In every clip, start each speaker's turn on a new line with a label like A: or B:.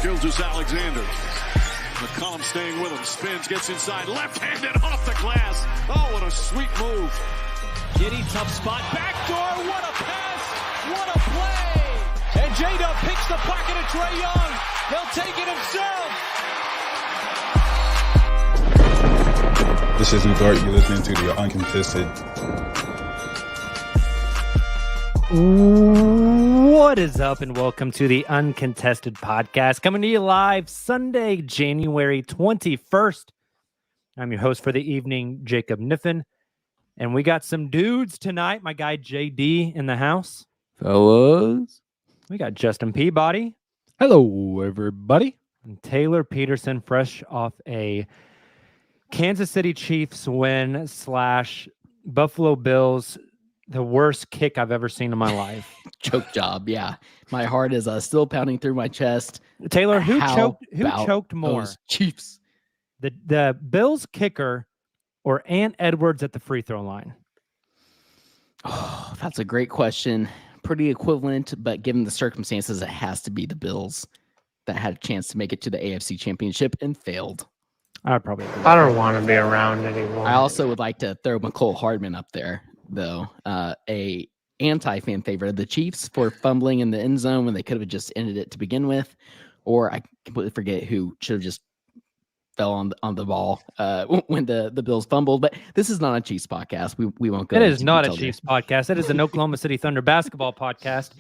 A: Gilgeous-Alexander. McCollum staying with him. Spins, gets inside. Left-handed off the glass. Oh, what a sweet move.
B: Giddey, tough spot. Backdoor. What a pass. What a play. And J-Dub picks the pocket of Trae Young. He'll take it himself.
C: This is Udart. You're listening to the Uncontested.
D: What is up, and welcome to the Uncontested Podcast, coming to you live Sunday, January 21st. I'm your host for the evening, Jacob Niffen, and we got some dudes tonight. My guy JD in the house.
E: Fellas.
D: We got Justin Peabody.
E: Hello, everybody.
D: And Taylor Peterson, fresh off a Kansas City Chiefs win / Buffalo Bills. The worst kick I've ever seen in my life.
E: Choke job, yeah. My heart is still pounding through my chest.
D: Taylor, who choked more?
E: Chiefs.
D: The Bills kicker or Ant Edwards at the free throw line?
E: Oh, that's a great question. Pretty equivalent, but given the circumstances, it has to be the Bills that had a chance to make it to the AFC Championship and failed.
D: I'd probably agree.
F: I don't want to be around anymore.
E: I also would like to throw McCole Hardman up there, though. A anti-fan favorite of the Chiefs for fumbling in the end zone when they could have just ended it to begin with, or I completely forget who should have just fell on the ball when the Bills fumbled. But this is not a Chiefs podcast. We won't go.
D: It is not a Chiefs podcast. It is an Oklahoma City Thunder basketball podcast.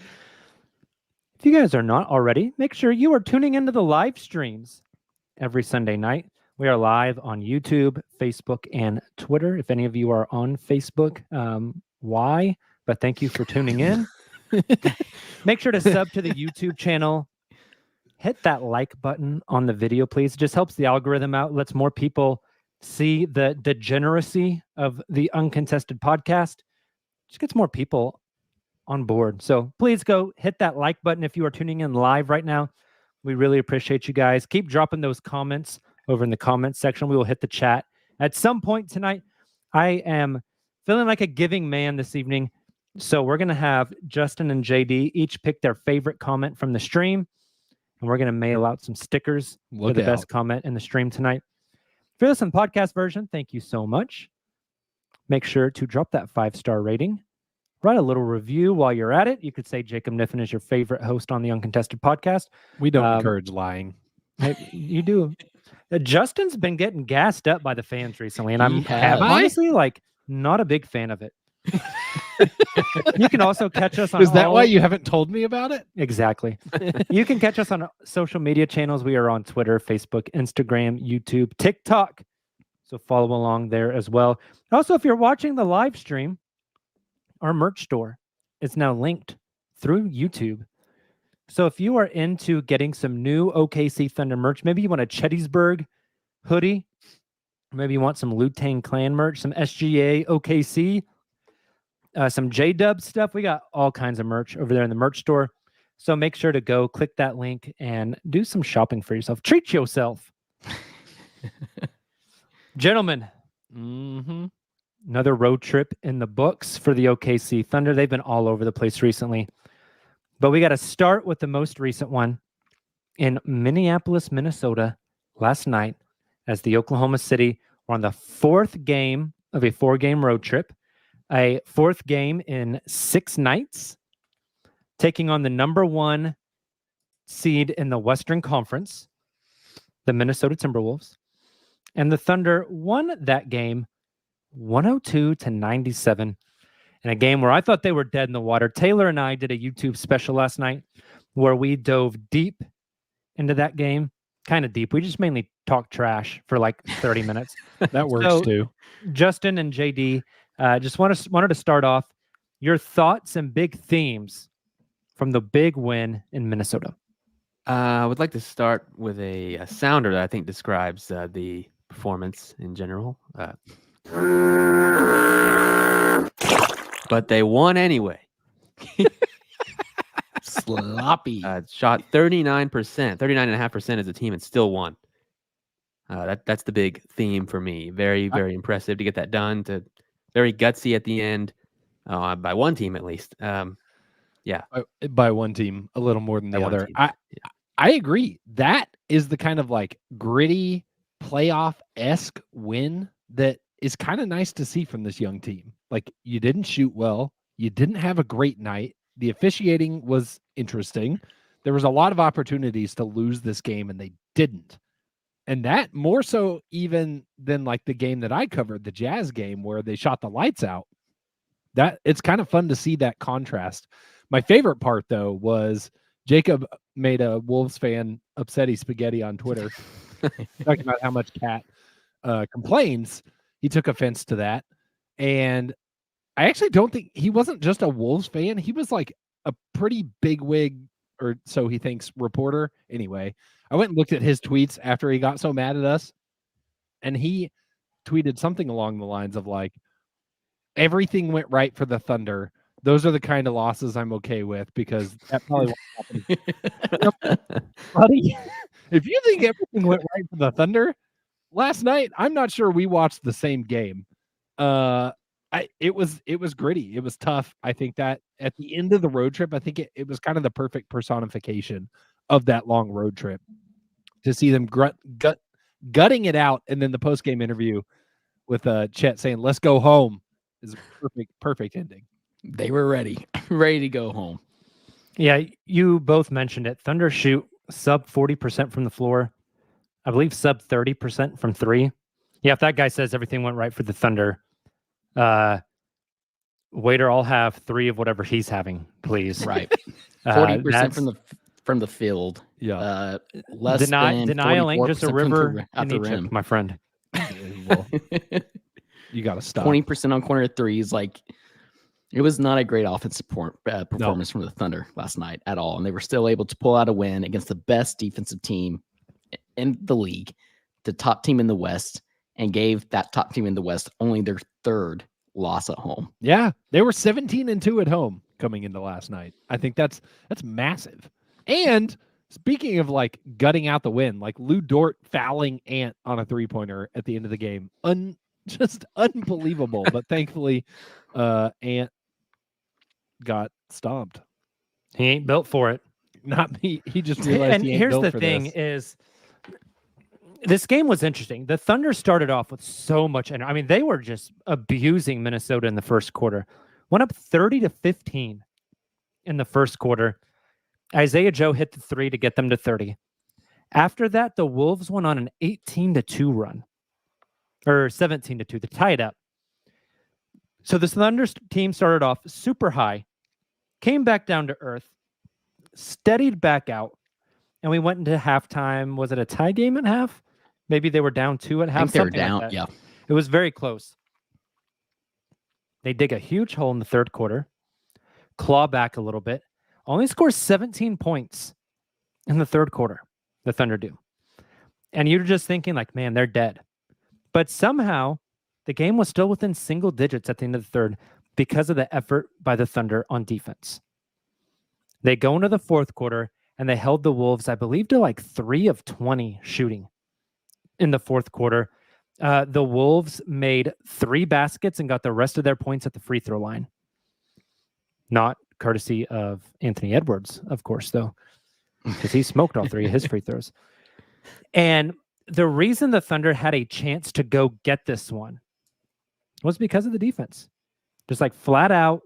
D: If you guys are not already, make sure you are tuning into the live streams every Sunday night. We are live on YouTube, Facebook, and Twitter. If any of you are on Facebook, why? But thank you for tuning in. Make sure to sub to the YouTube channel. Hit that like button on the video, please. It just helps the algorithm out, lets more people see the degeneracy of the Uncontested Podcast. Just gets more people on board. So please go hit that like button if you are tuning in live right now. We really appreciate you guys. Keep dropping those comments over in the comments section. We will hit the chat at some point tonight. I am feeling like a giving man this evening. So we're going to have Justin and JD each pick their favorite comment from the stream. And we're going to mail out some stickers for the best comment in the stream tonight. If you're listening to the podcast version, thank you so much. Make sure to drop that 5-star rating. Write a little review while you're at it. You could say Jacob Niffen is your favorite host on the Uncontested Podcast.
F: We don't encourage lying.
D: You do. Justin's been getting gassed up by the fans recently, and I'm honestly not a big fan of it. You can also catch us on.
F: Is that why you haven't told me about it?
D: Exactly. You can catch us on social media channels. We are on Twitter, Facebook, Instagram, YouTube, TikTok. So follow along there as well. Also, if you're watching the live stream, our merch store is now linked through YouTube. So if you are into getting some new OKC Thunder merch, maybe you want a Chettysburg hoodie, maybe you want some Wu-Tang Clan merch, some SGA OKC, some J-Dub stuff. We got all kinds of merch over there in the merch store. So make sure to go click that link and do some shopping for yourself. Treat yourself. Gentlemen, another road trip in the books for the OKC Thunder. They've been all over the place recently. But we got to start with the most recent one in Minneapolis, Minnesota last night as the Oklahoma City were on the fourth game of a 4-game road trip, a fourth game in 6 nights, taking on the number 1 seed in the Western Conference, the Minnesota Timberwolves. And the Thunder won that game 102-97. In a game where I thought they were dead in the water. Taylor and I did a YouTube special last night where we dove deep into that game. Kind of deep. We just mainly talked trash for like 30 minutes.
F: That works too.
D: Justin and JD, just wanted to start off your thoughts and big themes from the big win in Minnesota.
G: I would like to start with a sounder that I think describes the performance in general. But they won anyway.
E: Sloppy.
G: Shot 39.5% as a team and still won. That's the big theme for me. Very, very impressive to get that done. Very gutsy at the end, by one team at least. Yeah.
F: By one team, a little more than the other. I agree. That is the kind of like gritty playoff-esque win that is kind of nice to see from this young team. Like, you didn't shoot well. You didn't have a great night. The officiating was interesting. There was a lot of opportunities to lose this game, and they didn't. And that more so even than like the game that I covered, the Jazz game where they shot the lights out. That it's kind of fun to see that contrast. My favorite part, though, was Jacob made a Wolves fan upsetty spaghetti on Twitter, talking about how much Cat complains. He took offense to that. And I actually don't think he wasn't just a Wolves fan. He was like a pretty bigwig, or so he thinks, reporter. Anyway, I went and looked at his tweets after he got so mad at us. And he tweeted something along the lines of like, everything went right for the Thunder. Those are the kind of losses I'm okay with, because that probably won't happen. Buddy, if you think everything went right for the Thunder last night, I'm not sure we watched the same game. It was gritty. It was tough. I think that at the end of the road trip, I think it was kind of the perfect personification of that long road trip to see them gutting it out. And then the post-game interview with Chet saying, "Let's go home," is a perfect ending.
E: They were ready to go home.
D: Yeah, you both mentioned it. Thunder shoot sub 40% from the floor. I believe sub 30% from three. Yeah, if that guy says everything went right for the Thunder, waiter, I'll have 3 of whatever he's having, please.
E: Right. 40% from the field.
F: Yeah.
E: Less
D: denial ain't just a river
E: at the
D: Egypt,
E: rim,
D: my friend.
F: You got to stop.
E: 20% on corner threes. Like, it was not a great offensive performance from the Thunder last night at all. And they were still able to pull out a win against the best defensive team in the league, the top team in the West, and gave that top team in the West only their 3rd loss at home.
F: Yeah, they were 17-2 at home coming into last night. I think that's massive. And speaking of like gutting out the win, like Lou Dort fouling Ant on a 3-pointer at the end of the game, just unbelievable. But thankfully, Ant got stomped.
D: He ain't built for it.
F: Not me. He just realized.
D: And
F: he ain't
D: here's
F: built
D: the
F: for
D: thing:
F: this.
D: is this game was interesting. The Thunder started off with so much energy. I mean, they were just abusing Minnesota in the first quarter. Went up 30-15 in the first quarter. Isaiah Joe hit the 3 to get them to 30. After that, the Wolves went on an 18-2 run, or 17-2 to tie it up. So this Thunder team started off super high, came back down to earth, steadied back out, and we went into halftime. Was it a tie game at half? Maybe they were down 2 at half.
E: I think they were
D: down.
E: Like, yeah.
D: It was very close. They dig a huge hole in the third quarter, claw back a little bit, only score 17 points in the third quarter. The Thunder do. And you're just thinking like, man, they're dead. But somehow the game was still within single digits at the end of the third because of the effort by the Thunder on defense. They go into the fourth quarter and they held the Wolves, I believe, to like 3 of 20 shooting in the fourth quarter. The Wolves made 3 baskets and got the rest of their points at the free throw line. Not courtesy of Anthony Edwards, of course, though, because he smoked all 3 of his free throws. And the reason the Thunder had a chance to go get this one was because of the defense. Just like flat out,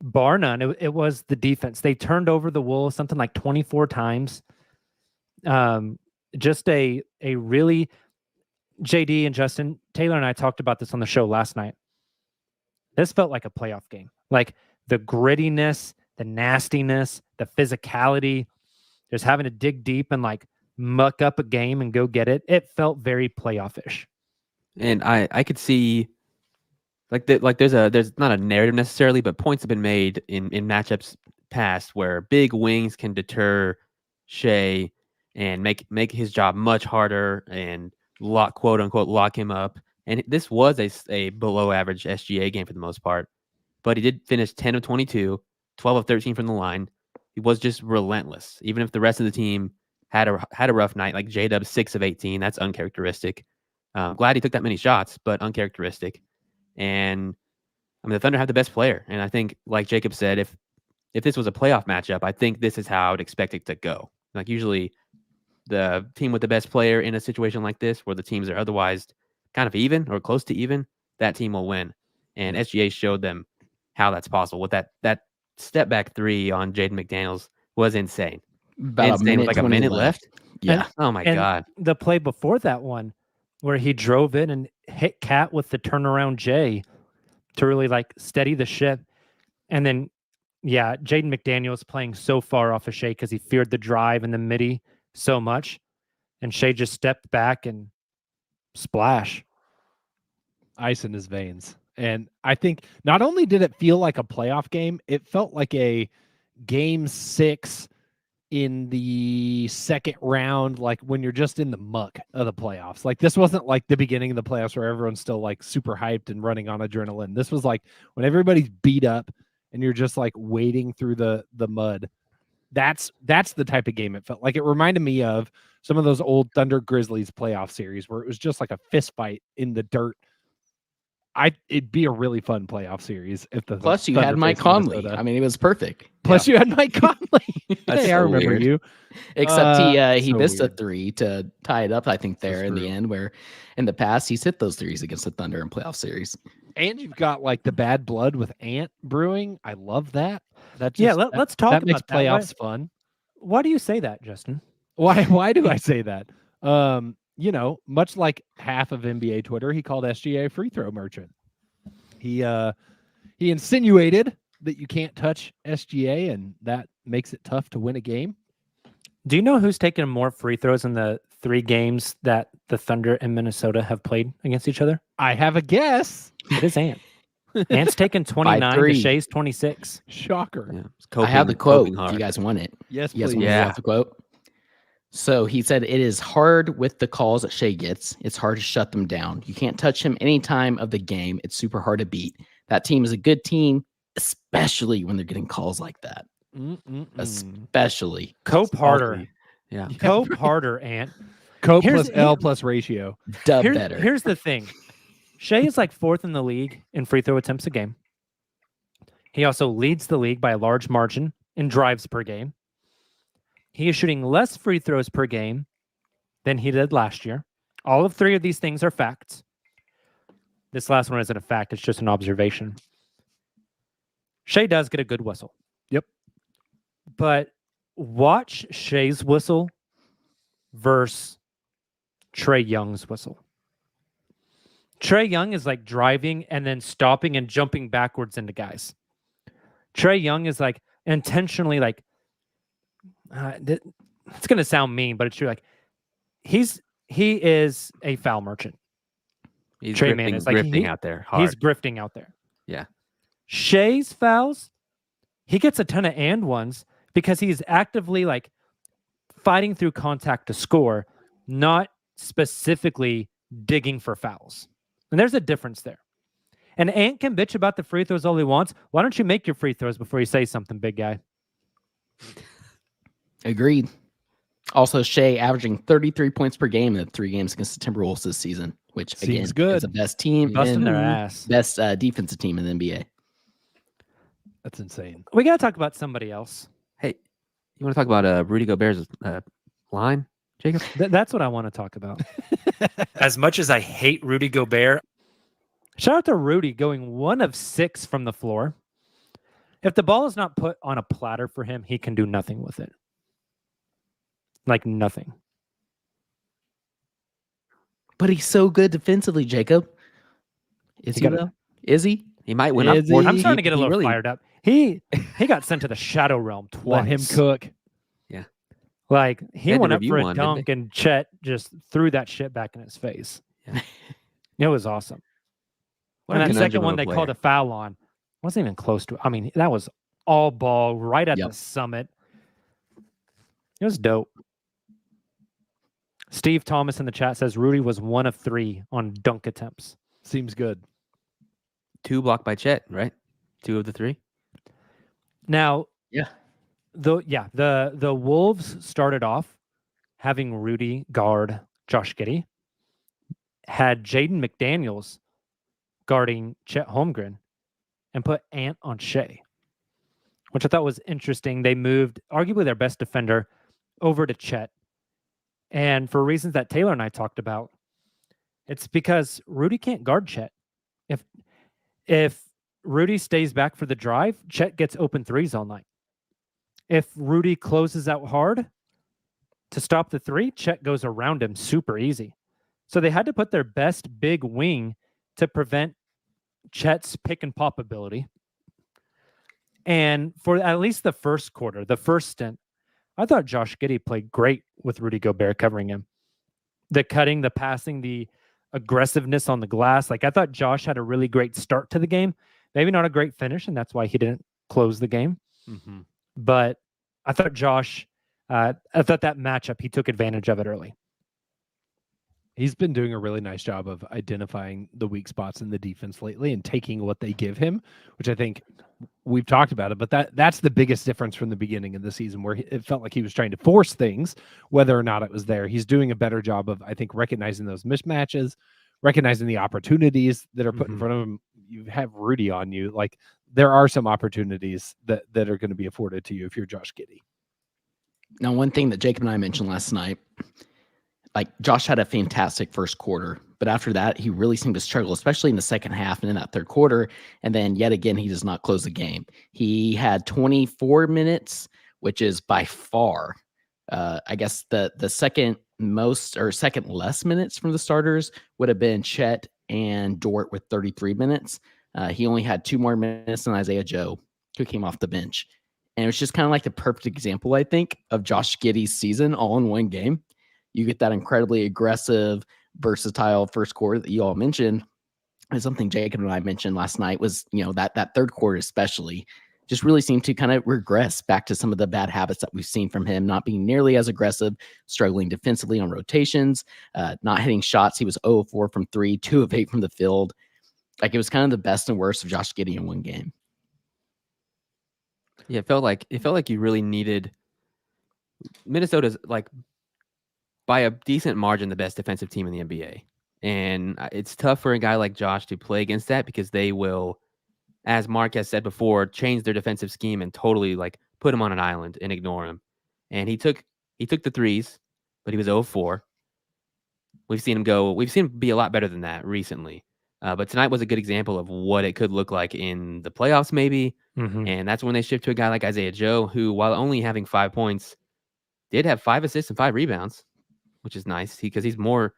D: bar none, it was the defense. They turned over the Wolves something like 24 times. Just a really, JD and Justin, Taylor and I talked about this on the show last night. This felt like a playoff game. Like the grittiness, the nastiness, the physicality, just having to dig deep and like muck up a game and go get it. It felt very playoff-ish.
G: And I could see there's not a narrative necessarily, but points have been made in matchups past where big wings can deter Shai and make his job much harder and quote unquote lock him up. And this was a below average SGA game for the most part, but he did finish 10 of 22, 12 of 13 from the line. He was just relentless. Even if the rest of the team had a rough night, like J-Dub 6 of 18, that's uncharacteristic. Glad he took that many shots, but uncharacteristic. And I mean, the Thunder have the best player. And I think, like Jacob said, if this was a playoff matchup, I think this is how I would expect it to go. Like usually the team with the best player in a situation like this, where the teams are otherwise kind of even or close to even, that team will win. And SGA showed them how that's possible with that step back three on Jaden McDaniels was insane.
E: About
G: Insane with like a
E: 20
G: minute left.
E: Yeah.
G: Oh my
D: And
G: God.
D: the play before that one, where he drove in and hit Cat with the turnaround J to really like steady the ship. And then, yeah, Jaden McDaniels playing so far off of Shai because he feared the drive and the midi so much. And Shai just stepped back and splash.
F: Ice in his veins. And I think not only did it feel like a playoff game, it felt like a game 6 in the second round, like when you're just in the muck of the playoffs. Like this wasn't like the beginning of the playoffs where everyone's still like super hyped and running on adrenaline. This was like when everybody's beat up and you're just like wading through the mud. That's the type of game it felt like. It reminded me of some of those old Thunder Grizzlies playoff series where it was just like a fist fight in the dirt. It'd be a really fun playoff series if the
E: Plus, you
F: Thunder
E: had Mike
F: faced
E: Conley.
F: Minnesota.
E: I mean, it was perfect.
F: Plus, you had Mike Conley.
G: That's
F: Hey, I
G: so
F: remember
G: weird.
F: you.
E: Except he
F: so
E: missed a
F: weird.
E: 3 to tie it up, I think, there in the end, where in the past he's hit those threes against the Thunder in playoff series.
F: And you've got like the bad blood with Ant brewing. I love that.
D: Let's talk
F: that makes
D: about that.
F: playoffs fun.
D: Why do you say that, Justin?
F: Why do I say that? Much like half of NBA Twitter, he called SGA a free throw merchant. He insinuated that you can't touch SGA, and that makes it tough to win a game.
D: Do you know who's taken more free throws in the 3 games that the Thunder and Minnesota have played against each other?
F: I have a guess.
D: It is Ant. Ant's taken 29 to
E: 5-3.
D: Shai's 26.
F: Shocker.
G: Yeah, it's
E: I have the
G: coping
E: quote. If
G: hard.
E: you guys want it.
F: Yes,
E: You guys
F: please.
E: want to
G: Yeah.
E: watch the quote? So he said, "It is hard with the calls that Shai gets. It's hard to shut them down. You can't touch him any time of the game. It's super hard to beat. That team is a good team, especially when they're getting calls like that. Especially.
D: Cope harder.
G: Yeah.
D: Cope harder, Ant.
F: Cope
D: Here's-
F: plus L plus ratio.
E: Dub better.
D: Here's the thing. Shai is like 4th in the league in free throw attempts a game. He also leads the league by a large margin in drives per game. He is shooting less free throws per game than he did last year. All of 3 of these things are facts. This last one isn't a fact. It's just an observation. Shai does get a good whistle.
F: Yep.
D: But watch Shai's whistle versus Trae Young's whistle. Trae Young is like driving and then stopping and jumping backwards into guys. Trae Young is like intentionally like, it's going to sound mean, but it's true. Like he is a foul merchant.
G: He's
D: Trey
G: grifting,
D: Man is like
G: grifting out there hard.
D: He's grifting out there.
G: Yeah.
D: Shai's fouls, he gets a ton of and ones because he's actively like fighting through contact to score, not specifically digging for fouls. And there's a difference there. And Ant can bitch about the free throws all he wants. Why don't you make your free throws before you say something, big guy?
E: Agreed. Also, Shai averaging 33 points per game in the 3 games against the Timberwolves this season, which
F: Seems
E: again
F: good.
E: is the best team
D: Busting
E: and
D: their ass.
E: best defensive team in the NBA.
F: That's insane.
D: We got to talk about somebody else.
G: Hey, you want to talk about Rudy Gobert's line, Jacob?
D: That's what I want to talk about. As much as I hate Rudy Gobert, shout out to Rudy going 1 of 6 from the floor. If the ball is not put on a platter for him, he can do nothing with it. Like nothing.
E: But he's so good defensively, Jacob. Is he?
D: got-
E: Though? Is he?
G: He might win up
F: Is
G: more.
F: he?
D: I'm starting to get a
G: he
D: little
G: really-
D: fired up. He got sent to the Shadow Realm twice.
F: Let him cook.
D: Like he
G: had to
D: went up
G: review
D: for a
G: one, didn't
D: dunk and Chet just threw that shit back in his face.
G: Yeah.
D: It was awesome.
G: What
D: And
G: a
D: that
G: conundrum
D: second
G: of
D: one
G: a
D: they
G: player.
D: called a foul on wasn't even close to it. I mean, that was all ball right at
E: Yep.
D: the summit. It was dope. Steve Thomas in the chat says Rudy was 1 of 3 on dunk attempts.
F: Seems good.
G: 2 blocked by Chet, right? 2 of the 3.
D: Now,
E: Yeah.
D: the Wolves started off having Rudy guard Josh Giddey, had Jaden McDaniels guarding Chet Holmgren, and put Ant on Shai, which I thought was interesting. They moved arguably their best defender, over to Chet. And for reasons that Taylor and I talked about, it's because Rudy can't guard Chet. If Rudy stays back for the drive, Chet gets open threes all night. If Rudy closes out hard to stop the three, Chet goes around him super easy. So they had to put their best big wing to prevent Chet's pick and pop ability. And for at least the first quarter, the first stint, I thought Josh Giddey played great with Rudy Gobert covering him. The cutting, the passing, the aggressiveness on the glass. Like, I thought Josh had a really great start to the game. Maybe not a great finish, and that's why he didn't close the game.
F: Mm-hmm.
D: But I thought Josh, I thought that matchup, he took advantage of it early.
F: He's been doing a really nice job of identifying the weak spots in the defense lately and taking what they give him, which I think we've talked about it, but that's the biggest difference from the beginning of the season, where it felt like he was trying to force things, whether or not it was there. He's doing a better job of, I think, recognizing those mismatches, recognizing the opportunities that are put in front of him. You have Rudy on you. Like, there are some opportunities that are going to be afforded to you if you're Josh Giddey.
E: Now, one thing that Jacob and I mentioned last night, like, Josh had a fantastic first quarter, but after that, he really seemed to struggle, especially in the second half and in that third quarter. And then yet again, he does not close the game. He had 24 minutes, which is by far, I guess the second most or second less minutes from the starters would have been Chet and Dort with 33 minutes. He only had 2 more minutes than Isaiah Joe, who came off the bench. And it was just kind of like the perfect example, I think, of Josh Giddey's season all in one game. You get that incredibly aggressive, versatile first quarter that you all mentioned. And something Jacob and I mentioned last night was, that third quarter especially just really seemed to kind of regress back to some of the bad habits that we've seen from him, not being nearly as aggressive, struggling defensively on rotations, not hitting shots. He was 0 of 4 from 3, 2 of 8 from the field. Like, it was kind of the best and worst of Josh Giddey in one game.
G: Yeah, it felt like you really needed Minnesota's, like, by a decent margin, the best defensive team in the NBA. And it's tough for a guy like Josh to play against that, because they will, as Mark has said before, change their defensive scheme and totally, like, put him on an island and ignore him. And he took the threes, but he was 0-4. We've seen him be a lot better than that recently. But tonight was a good example of what it could look like in the playoffs, maybe.
D: Mm-hmm.
G: And that's when they shift to a guy like Isaiah Joe, who, while only having 5 points, did have 5 assists and 5 rebounds, which is nice, because he is more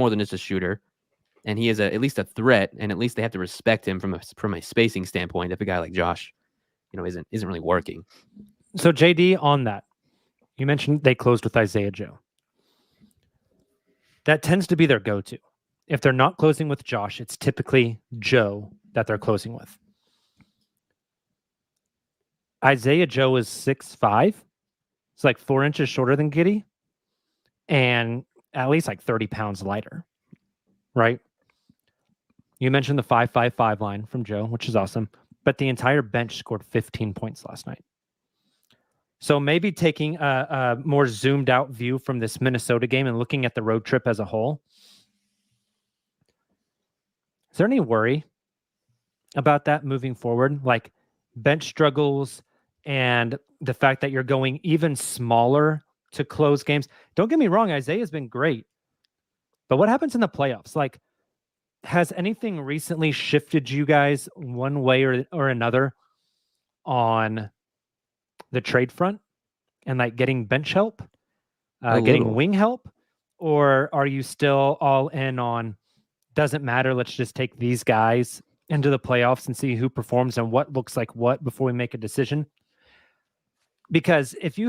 G: than just a shooter, and he is at least a threat, and at least they have to respect him from a spacing standpoint if a guy like Josh, isn't really working.
D: So JD, on that, you mentioned they closed with Isaiah Joe. That tends to be their go-to. If they're not closing with Josh, it's typically Joe that they're closing with. Isaiah Joe is 6'5". It's like 4 inches shorter than Giddey, and at least like 30 pounds lighter, right? You mentioned the 5-5-5 line from Joe, which is awesome, but the entire bench scored 15 points last night. So maybe taking a more zoomed out view from this Minnesota game and looking at the road trip as a whole, is there any worry about that moving forward? Like, bench struggles and the fact that you're going even smaller to close games. Don't get me wrong, Isaiah's been great. But what happens in the playoffs? Like, has anything recently shifted you guys one way or another on the trade front and, like, getting bench help, getting wing help? Or are you still all in on, doesn't matter, let's just take these guys into the playoffs and see who performs and what looks like what before we make a decision? Because if you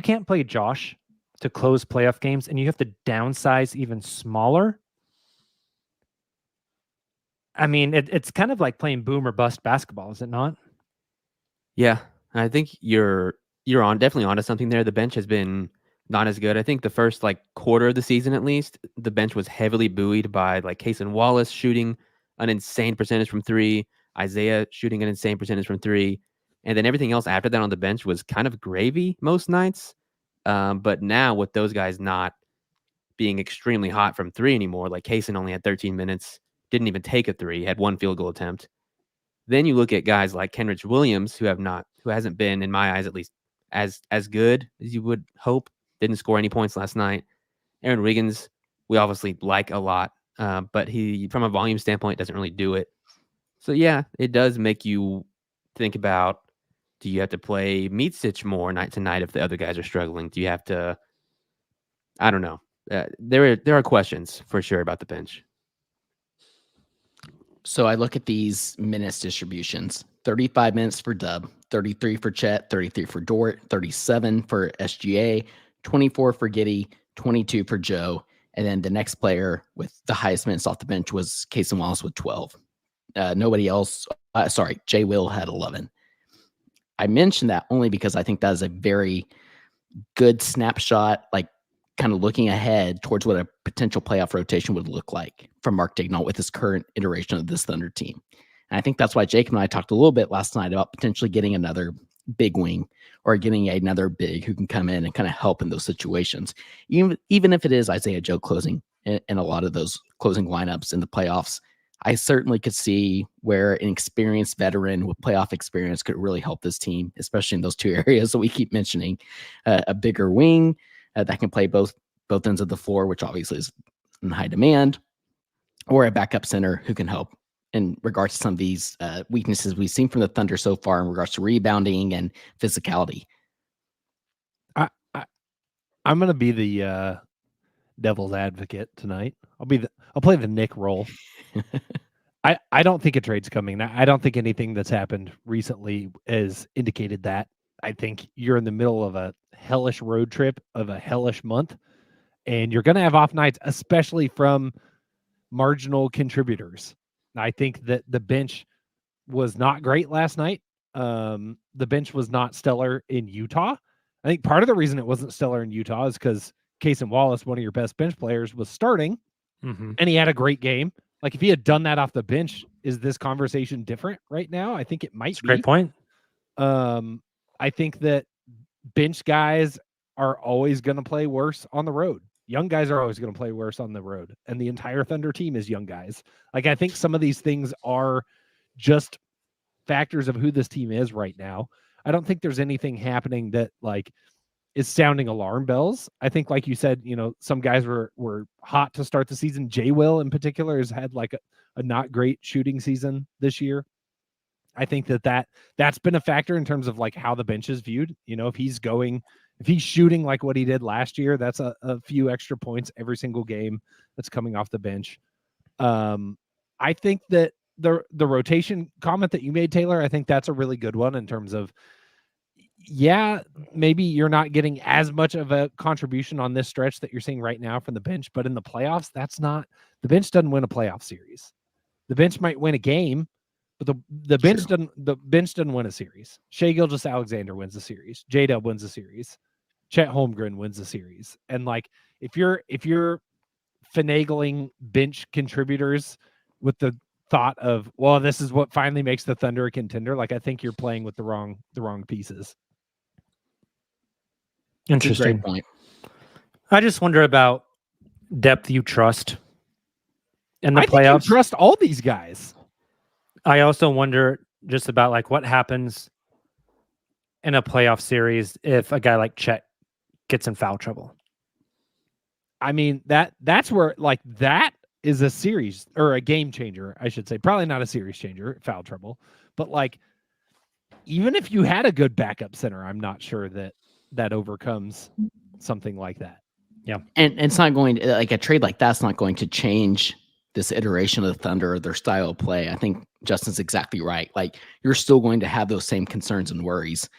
D: can't play Josh to close playoff games and you have to downsize even smaller, I mean, it's kind of like playing boom or bust basketball, is it not?
G: Yeah, I think you're definitely onto something there. The bench has been not as good. I think the first, like, quarter of the season, at least, the bench was heavily buoyed by, like, Cason Wallace shooting an insane percentage from 3, Isaiah shooting an insane percentage from 3, and then everything else after that on the bench was kind of gravy most nights. But now, with those guys not being extremely hot from 3 anymore, like Cason only had 13 minutes, didn't even take a 3, had 1 field goal attempt. Then you look at guys like Kenrich Williams, who hasn't been, in my eyes at least, as good as you would hope. Didn't score any points last night. Aaron Wiggins, we obviously like a lot, but he, from a volume standpoint, doesn't really do it. So yeah, it does make you think about, do you have to play Micić more night to night if the other guys are struggling? Do you have to? I don't know. There are questions for sure about the bench.
E: So I look at these minutes distributions: 35 minutes for Dub, 33 for Chet, 33 for Dort, 37 for SGA, 24 for Giddey, 22 for Joe, and then the next player with the highest minutes off the bench was Cason Wallace with 12. Nobody else. Jay Will had 11. I mentioned that only because I think that is a very good snapshot, like kind of looking ahead towards what a potential playoff rotation would look like for Mark Daigneault with his current iteration of this Thunder team. And I think that's why Jacob and I talked a little bit last night about potentially getting another big wing or getting another big who can come in and kind of help in those situations. Even if it is Isaiah Joe closing in a lot of those closing lineups in the playoffs, I certainly could see where an experienced veteran with playoff experience could really help this team, especially in those two areas that we keep mentioning. A bigger wing that can play both ends of the floor, which obviously is in high demand, or a backup center who can help in regards to some of these weaknesses we've seen from the Thunder so far in regards to rebounding and physicality.
F: I'm going to be the devil's advocate tonight. I'll play the Nick role. I don't think a trade's coming. I don't think anything that's happened recently has indicated that. I think you're in the middle of a hellish road trip of a hellish month, and you're going to have off nights, especially from marginal contributors. I think that the bench was not great last night. The bench was not stellar in Utah. I think part of the reason it wasn't stellar in Utah is because Cason Wallace, one of your best bench players, was starting, and he had a great game. Like, if he had done that off the bench, is this conversation different right now? I think it might be.
D: Great point.
F: I think that bench guys are always going to play worse on the road. Young guys are always going to play worse on the road, and the entire Thunder team is young guys. Like, I think some of these things are just factors of who this team is right now. I don't think there's anything happening that like is sounding alarm bells. I think, like you said, some guys were hot to start the season. Jay Will in particular has had like a not great shooting season this year. I think that's been a factor in terms of like how the bench is viewed. If he's shooting like what he did last year, that's a few extra points every single game that's coming off the bench. I think that the rotation comment that you made, Taylor, I think that's a really good one in terms of, yeah, maybe you're not getting as much of a contribution on this stretch that you're seeing right now from the bench, but in the playoffs, the bench doesn't win a playoff series. The bench might win a game, but the bench doesn't win a series. Shai Gilgeous-Alexander wins a series. J-Dub wins a series. Chet Holmgren wins a series. And like, if you're finagling bench contributors with the thought of, well, this is what finally makes the Thunder a contender, like, I think you're playing with the wrong pieces.
D: Interesting.
E: Great point.
D: I just wonder about depth you trust in the
F: I
D: playoffs.
F: think you trust all these guys.
D: I also wonder just about like what happens in a playoff series if a guy like Chet gets in foul trouble.
F: I mean, that's where like that is a series or a game changer, I should say. Probably not a series changer, foul trouble, but like even if you had a good backup center, I'm not sure that overcomes something like that.
D: Yeah.
E: And it's not going to, like, a trade like that's not going to change this iteration of the Thunder or their style of play. I think Justin's exactly right. Like, you're still going to have those same concerns and worries.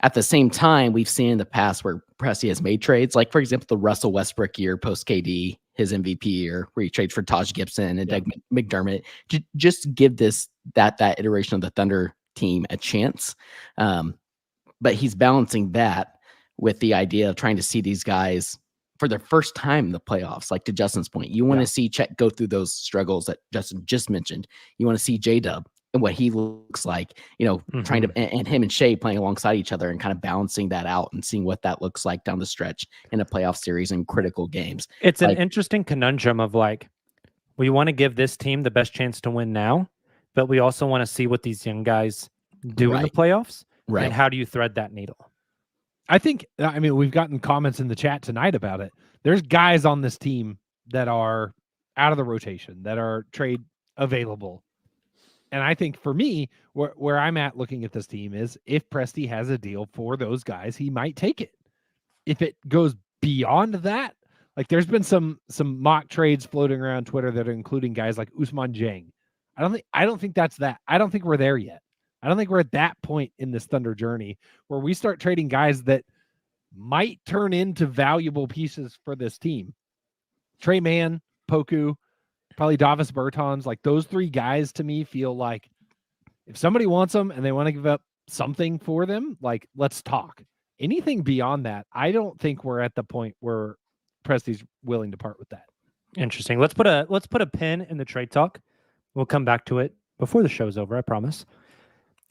E: At the same time, we've seen in the past where Presti has made trades, like, for example, the Russell Westbrook year post KD, his MVP year, where he trades for Taj Gibson and Doug McDermott, to just give that iteration of the Thunder team a chance. But he's balancing that with the idea of trying to see these guys for their first time in the playoffs. Like, to Justin's point, you want to see Chet go through those struggles that Justin just mentioned. You want to see J-Dub and what he looks like, trying to, and him and Shai playing alongside each other and kind of balancing that out and seeing what that looks like down the stretch in a playoff series in critical games.
D: It's an interesting conundrum of like, we want to give this team the best chance to win now, but we also want to see what these young guys do in the playoffs.
E: Right.
D: And how do you thread that needle?
F: I think, I mean, we've gotten comments in the chat tonight about it. There's guys on this team that are out of the rotation, that are trade available. And I think for me, where I'm at looking at this team is if Presti has a deal for those guys, he might take it. If it goes beyond that, like there's been some mock trades floating around Twitter that are including guys like Ousmane Dieng. I don't think that's that. I don't think we're there yet. I don't think we're at that point in this Thunder journey where we start trading guys that might turn into valuable pieces for this team. Trey Mann, Poku, probably Davis Bertans, like those three guys to me feel like if somebody wants them and they want to give up something for them, like let's talk. Anything beyond that, I don't think we're at the point where Presti's willing to part with that.
D: Interesting. Let's put a pin in the trade talk. We'll come back to it before the show's over, I promise.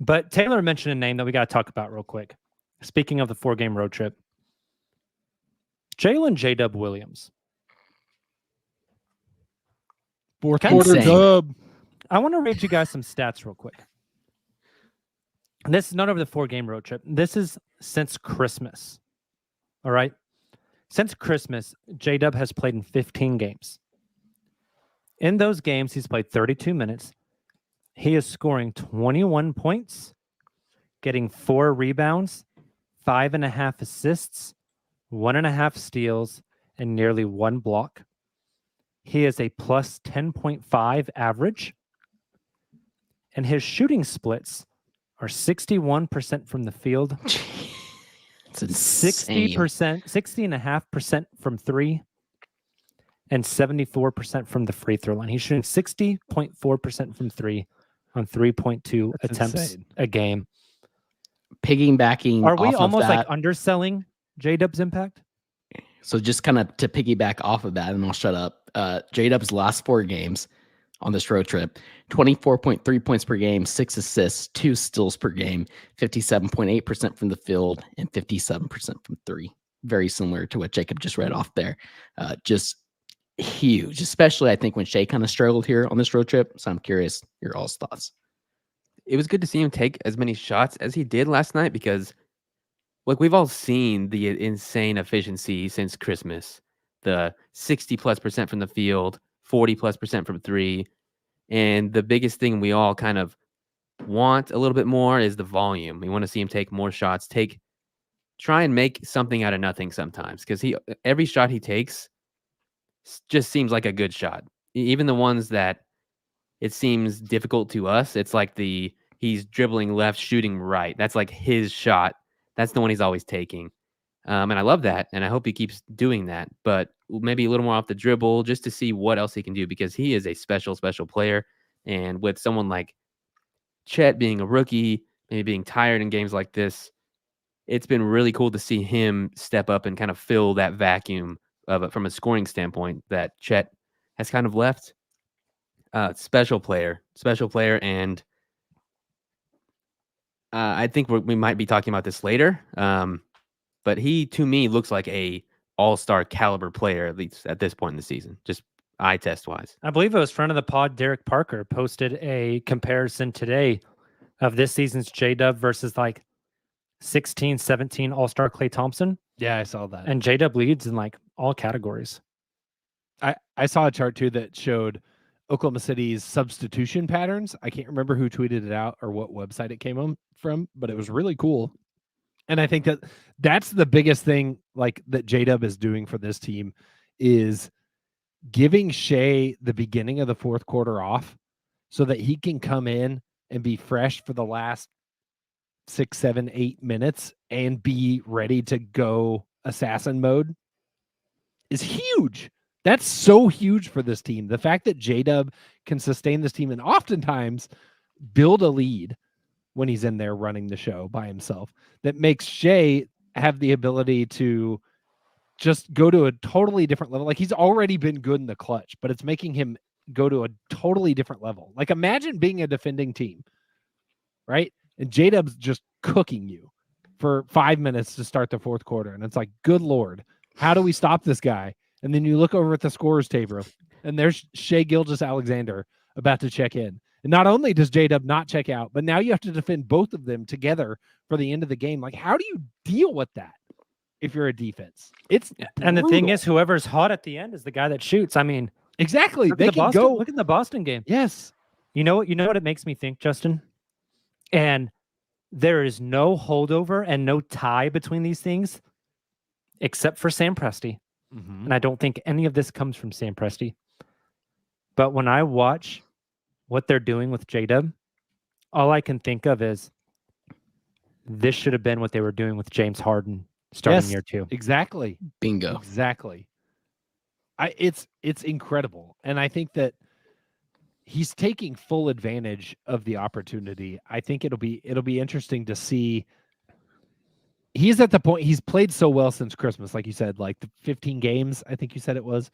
D: But Taylor mentioned a name that we got to talk about real quick. Speaking of the 4-game road trip, Jalen J-Dub Williams.
F: Fourth quarter dub.
D: I want to read you guys some stats real quick. This is not over the 4-game road trip. This is since Christmas. All right. Since Christmas, J-Dub has played in 15 games. In those games, he's played 32 minutes. He is scoring 21 points, getting 4 rebounds, 5.5 assists, 1.5 steals, and nearly 1 block. He is a plus 10.5 average. And his shooting splits are 61% from the field, 60%, 60.5% from 3, and 74% from the free throw line. He's shooting 60.4% from 3 on 3.2 attempts
F: insane.
D: a game.
E: Piggybacking
D: Are we
E: off
D: almost
E: of that,
D: like underselling J-Dub's impact?
E: so just kind of to piggyback off of that, and I'll shut up. J-Dub's last 4 games on this road trip, 24.3 points per game, 6 assists, 2 steals per game, 57.8% from the field, and 57% from 3. Very similar to what Jacob just read off there. Just huge, especially I think when Shai kind of struggled here on this road trip. So I'm curious your all's thoughts.
G: It was good to see him take as many shots as he did last night because, like, we've all seen the insane efficiency since Christmas. The 60+% from the field, 40+% from 3. And the biggest thing we all kind of want a little bit more is the volume. We want to see him take more shots, try and make something out of nothing sometimes, because every shot he takes just seems like a good shot. Even the ones that it seems difficult to us, it's like he's dribbling left, shooting right. That's like his shot. That's the one he's always taking. And I love that, and I hope he keeps doing that, but maybe a little more off the dribble just to see what else he can do, because he is a special, special player. And with someone like Chet being a rookie, maybe being tired in games like this, it's been really cool to see him step up and kind of fill that vacuum of it from a scoring standpoint that Chet has kind of left. Special player. And I think we might be talking about this later. But he, to me, looks like a all-star caliber player, at least at this point in the season, just eye test wise.
D: I believe it was friend of the pod, Derek Parker, posted a comparison today of this season's J-Dub versus like 16, 17 all-star Klay Thompson.
F: Yeah, I saw that.
D: And J-Dub leads in like all categories.
F: I saw a chart too that showed Oklahoma City's substitution patterns. I can't remember who tweeted it out or what website it came from, but it was really cool. And I think that's the biggest thing like that J-Dub is doing for this team is giving Shai the beginning of the fourth quarter off so that he can come in and be fresh for the last 6, 7, 8 minutes and be ready to go assassin mode is huge. That's so huge for this team. The fact that J-Dub can sustain this team and oftentimes build a lead when he's in there running the show by himself, that makes Shai have the ability to just go to a totally different level. Like he's already been good in the clutch, but it's making him go to a totally different level. Like imagine being a defending team, right? And J-Dub's just cooking you for 5 minutes to start the fourth quarter. And it's like, good Lord, how do we stop this guy? And then you look over at the scorer's table and there's Shai Gilgeous-Alexander about to check in. And not only does J-Dub not check out, but now you have to defend both of them together for the end of the game. Like, how do you deal with that? if you're a defense. It's
D: And the thing
F: brutal.
D: is, whoever's hot at the end is the guy that shoots. I mean,
F: exactly.
D: look
F: They
D: at the
F: can
D: Boston,
F: go.
D: Look at the Boston game.
F: Yes.
D: You know what it makes me think, Justin? And there is no holdover and no tie between these things except for Sam Presti.
F: Mhm.
D: And I don't think any of this comes from Sam Presti. But when I watch what they're doing with J-Dub, all I can think of is this should have been what they were doing with James Harden starting
F: Yes.
D: year 2.
F: Exactly.
E: Bingo.
F: Exactly. It's incredible. And I think that he's taking full advantage of the opportunity. I think it'll be interesting to see. He's at the point, he's played so well since Christmas, like you said, like the 15 games, I think you said it was.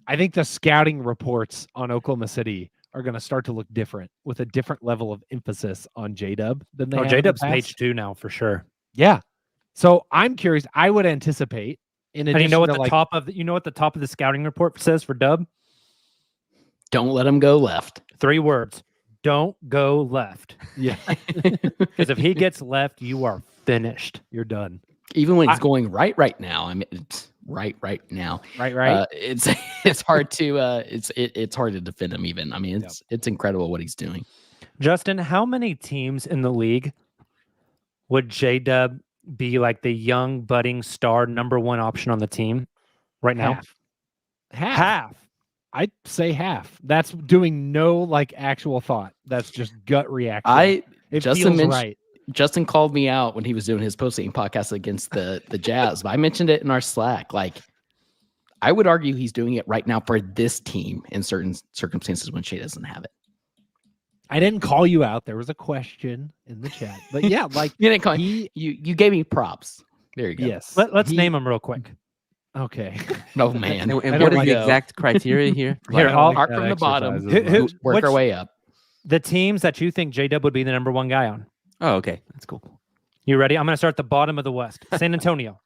F: I think the scouting reports on Oklahoma City are going to start to look different with a different level of emphasis on J-Dub than they have in the
D: J-Dub's
F: past.
D: page 2 now for sure.
F: Yeah. So I'm curious. I would anticipate in addition
D: And you know what
F: to
D: the top of the scouting report says for Dub?
E: Don't let him go left.
D: 3 words. Don't go left.
F: yeah,
D: Because if he gets left, you are finished.
F: you're done.
E: Even when he's going right now. I mean, it's right now.
F: Right.
E: It's hard to it's hard to defend him even. I mean, it's incredible what he's doing.
D: Justin, how many teams in the league would J-Dub be like the young budding star number 1 option on the team right now?
F: Half. I'd say half. That's doing no like actual thought. That's just gut reaction. It
E: Justin
F: feels right.
E: Justin called me out when he was doing his post-game podcast against the Jazz, but I mentioned it in our Slack. Like, I would argue he's doing it right now for this team in certain circumstances when Shai doesn't have it.
F: I didn't call you out. There was a question in the chat, but yeah, like
E: You didn't call you gave me props. There you go.
F: yes.
D: Let's name them real quick.
F: Okay.
E: Oh man.
G: And
F: I
G: what
F: don't
G: is the
E: like-
G: exact criteria here?
D: Here,
F: I don't
D: I'll
F: like
E: start
F: that
E: from the bottom.
F: exercise as
D: Who-
F: well.
E: Work our way up.
D: The teams that you think J-Dub would be the number 1 guy on.
G: Oh, okay. That's cool.
D: You ready? I'm going to start at the bottom of the West. San Antonio.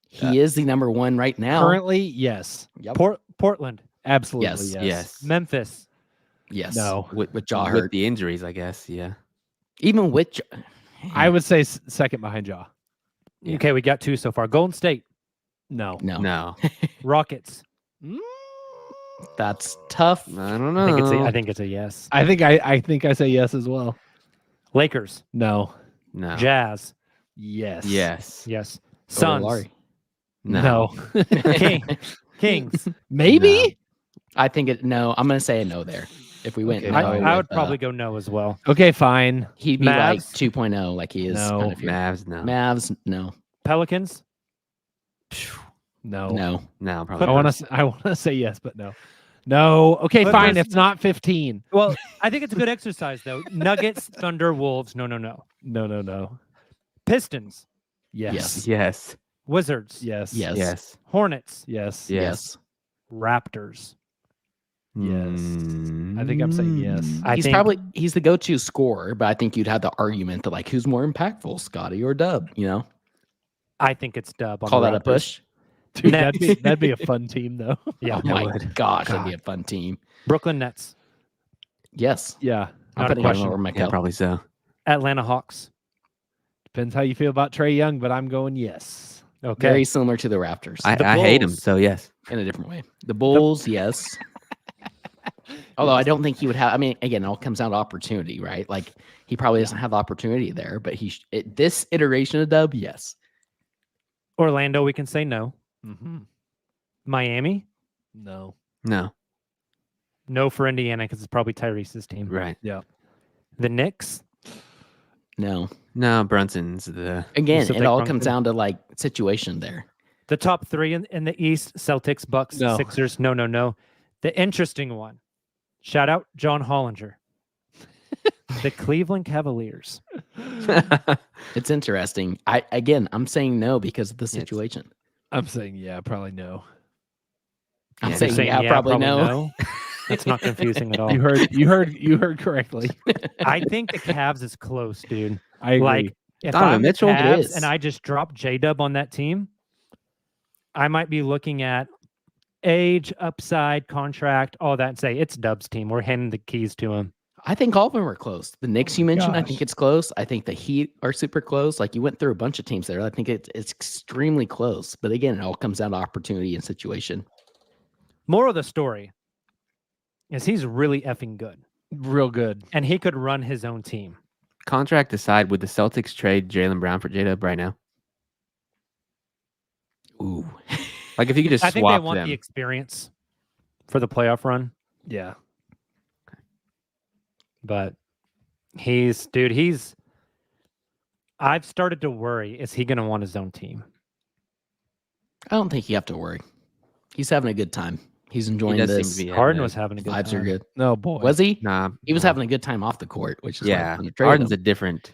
E: He is the number 1 right now.
F: Currently, yes.
E: Yep.
D: Portland.
F: Absolutely.
E: Yes.
F: Yes.
D: Memphis.
E: Yes.
F: No.
E: With jaw
G: With
E: hurt.
G: the injuries, I guess. Yeah.
E: Even with
F: I would say second behind Jaw.
G: Yeah.
D: Okay, we got 2 so far. Golden State.
F: No.
G: No.
D: Rockets.
E: That's tough.
G: I don't know.
D: I think it's a yes.
F: I think I say yes as well.
D: Lakers.
F: No.
G: No.
D: Jazz.
F: Yes.
G: Yes.
D: Yes.
E: Or
D: Suns.
E: Laurie.
F: No.
D: Kings.
F: Maybe.
E: I think it. No, I'm gonna say a no there. If we went,
F: Okay.
E: no,
D: I would
E: with,
D: probably go no as well.
F: Okay, fine.
E: He'd be like
D: Mavs?
E: 2.0, like he is.
F: No.
E: kind of here.
G: Mavs. No.
E: Mavs, no,
D: Pelicans.
F: No.
E: no.
G: No. Probably.
F: I
G: not.
F: want to say yes, but no. No. Okay,
D: But
F: fine.
D: there's-
F: It's not 15.
D: Well, I think it's a good exercise though. Nuggets, Thunder, Wolves. No.
F: No.
D: Pistons,
F: Yes.
G: Yes.
D: Wizards,
F: Yes.
E: Yes.
G: Yes.
D: Hornets,
F: Yes.
G: Yes.
D: Raptors.
F: Yes. I think I'm saying yes.
D: I
E: He's
D: think
E: he's the go-to scorer, but I think you'd have the argument that like who's more impactful, Scotty or Dub? You know,
D: I think it's Dub. On
E: call
D: the
E: that a
D: Raptors.
E: push.
F: Dude,
D: Next.
F: that'd be a fun team though.
D: Yeah.
E: Oh my
G: would.
E: gosh, that'd be a fun team.
D: Brooklyn Nets,
E: Yes,
F: Yeah.
E: I'm
D: Not a
E: putting him
D: question.
E: over
G: Yeah,
E: Mikel.
G: probably so.
D: Atlanta Hawks.
F: Depends how you feel about Trae Young, but I'm going yes.
D: Okay.
E: Very similar to the Raptors
G: I
D: The
G: hate him.
D: Bulls.
G: So yes.
E: in a different way. The Bulls, yes. Although I don't think he would have. I mean, again, it all comes down to opportunity, right? Like he probably doesn't have the opportunity there, but this iteration of Dub, yes.
D: Orlando, we can say no.
F: Mm-hmm.
D: Miami,
F: No.
G: No.
D: no for Indiana because it's probably Tyrese's team.
G: Right.
D: The Knicks,
E: No.
G: No. Brunson's the.
E: Again,
D: still
E: it
D: think
E: all
D: Brunson?
E: comes down to like situation there.
D: the top 3 in the East: Celtics, Bucks,
F: No.
D: Sixers. No. The interesting one. Shout out John Hollinger. The Cleveland Cavaliers.
E: It's interesting. I'm saying no because of the situation.
F: I'm saying yeah, probably no.
E: I'm
G: Yeah,
E: saying,
D: Saying
E: yeah, probably no.
D: That's not confusing at all.
F: You heard correctly.
D: I think the Cavs is close, dude.
F: I agree.
D: Like if
G: Donovan
D: I'm
G: Mitchell?
D: the
G: It
D: Cavs
E: is.
D: and I just drop J-Dub on that team, I might be looking at age, upside, contract, all that, and say it's Dub's team. We're handing the keys to him.
E: I think all of them are close. The Knicks you mentioned, I
F: gosh.
E: think it's close. I think the Heat are super close. Like you went through a bunch of teams there. I think it's extremely close. But again, it all comes down to opportunity and situation.
D: Moral of the story is he's really effing good,
F: Real good.
D: and he could run his own team.
G: Contract aside, would the Celtics trade Jaylen Brown for J-Dub right now?
E: Ooh.
G: Like if you could just
D: I think they
G: swap
D: want
G: them.
D: the experience for the playoff run,
F: Yeah.
D: but I've started to worry, is he going to want his own team?
E: I don't think you have to worry. He's having a good time. He's enjoying
G: does seem
E: this.
G: to be.
D: Harden was having a good
E: Vibes
D: time.
E: are good.
F: No boy.
E: Was he?
G: Nah,
E: He was
G: nah.
E: having a good time off the court, which is why
G: Yeah,
E: I'm gonna trade
G: Harden's
E: him.
G: a different.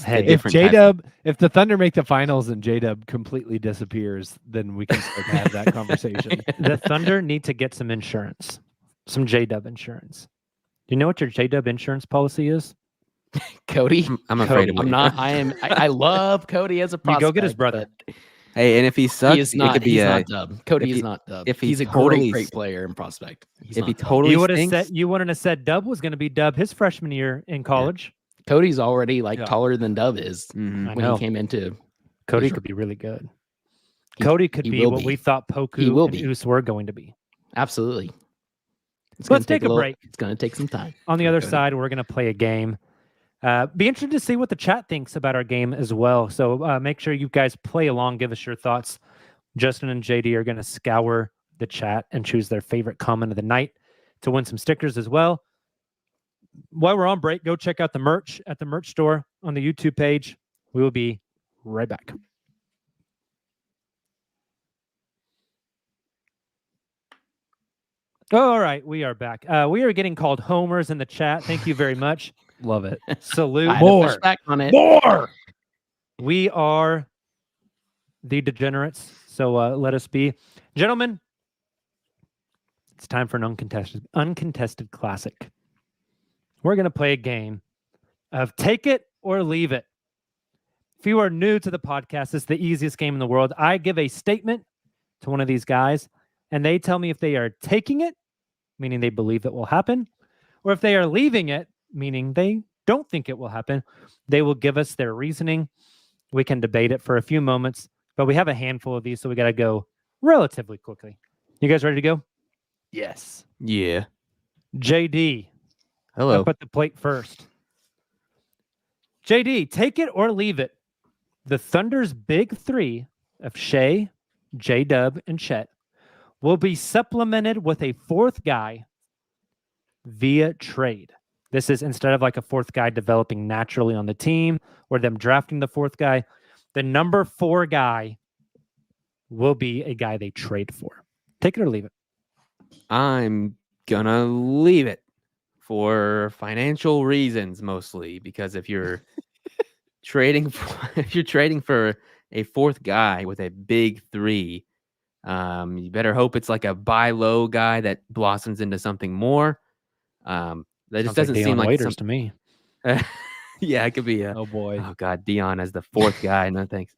D: Hey,
F: If
G: different type of-
F: J-Dub, if the Thunder make the finals and J-Dub completely disappears, then we can start to have that conversation.
D: The Thunder need to get some insurance, some J-Dub insurance. Do you know what your J-Dub insurance policy is?
E: Cody.
G: I'm afraid of
E: I'm
G: it.
E: not. I love Cody as a
D: You
E: prospect.
D: go get his brother.
E: but
G: Hey, and if he sucks,
E: He is
G: it
E: not.
G: could be
E: He's
G: a.
E: not Dub. Cody
G: if
E: is
G: he-
E: not Dub.
G: if he
E: He's a
G: totally
E: great
G: s-
E: player and prospect. He's
G: If he
E: not Dub.
G: totally
D: You would have
G: stinks,
D: said Dub was going to be Dub his freshman year in college.
E: Cody's already like
F: Yeah.
E: taller than Dub is
G: Mhm.
D: I
E: when
D: know.
E: he came into.
D: Cody
E: Sure.
D: could be really good.
E: He-
D: Cody could
E: he
D: be
E: will
D: what
E: be.
D: we thought
E: He
D: Poku
E: will
D: and
E: be.
D: Us were going to be.
E: Absolutely. It's
D: Let's
E: gonna
D: take a
E: little-
D: break.
E: It's going to take some time.
D: On the
E: for
D: other
E: Cody.
D: side, we're going to play a game. Be interested to see what the chat thinks about our game as well. So make sure you guys play along. Give us your thoughts. Justin and JD are going to scour the chat and choose their favorite comment of the night to win some stickers as well. While we're on break, go check out the merch at the merch store on the YouTube page. We will be right back. All right, we are back. We are getting called homers in the chat. Thank you very much.
F: Love it.
D: Salute.
E: I had to
F: More.
E: push back on it.
F: More.
D: We are the degenerates, so let us be. Gentlemen, it's time for an uncontested classic. We're going to play a game of take it or leave it. If you are new to the podcast, it's the easiest game in the world. I give a statement to one of these guys, and they tell me if they are taking it, meaning they believe it will happen, or if they are leaving it, meaning they don't think it will happen. They will give us their reasoning. We can debate it for a few moments, but we have a handful of these, so we got to go relatively quickly. You guys ready to go?
F: Yes.
G: Yeah.
D: JD,
G: Hello.
D: up at the plate first. JD, take it or leave it. The Thunder's big three of Shai, J-Dub, and Chet will be supplemented with a fourth guy via trade. This is instead of like a fourth guy developing naturally on the team or them drafting the fourth guy, the number 4 guy will be a guy they trade for. Take it or leave it.
G: I'm gonna leave it for financial reasons mostly, because if you're trading for a fourth guy with a big 3, you better hope it's like a buy low guy that blossoms into something more. That just
D: Sounds
G: doesn't
D: like
G: seem
D: Deion
G: like
D: Waiters to me.
G: yeah, it could be a
F: Oh boy.
G: oh god, Dion as the fourth guy. No thanks.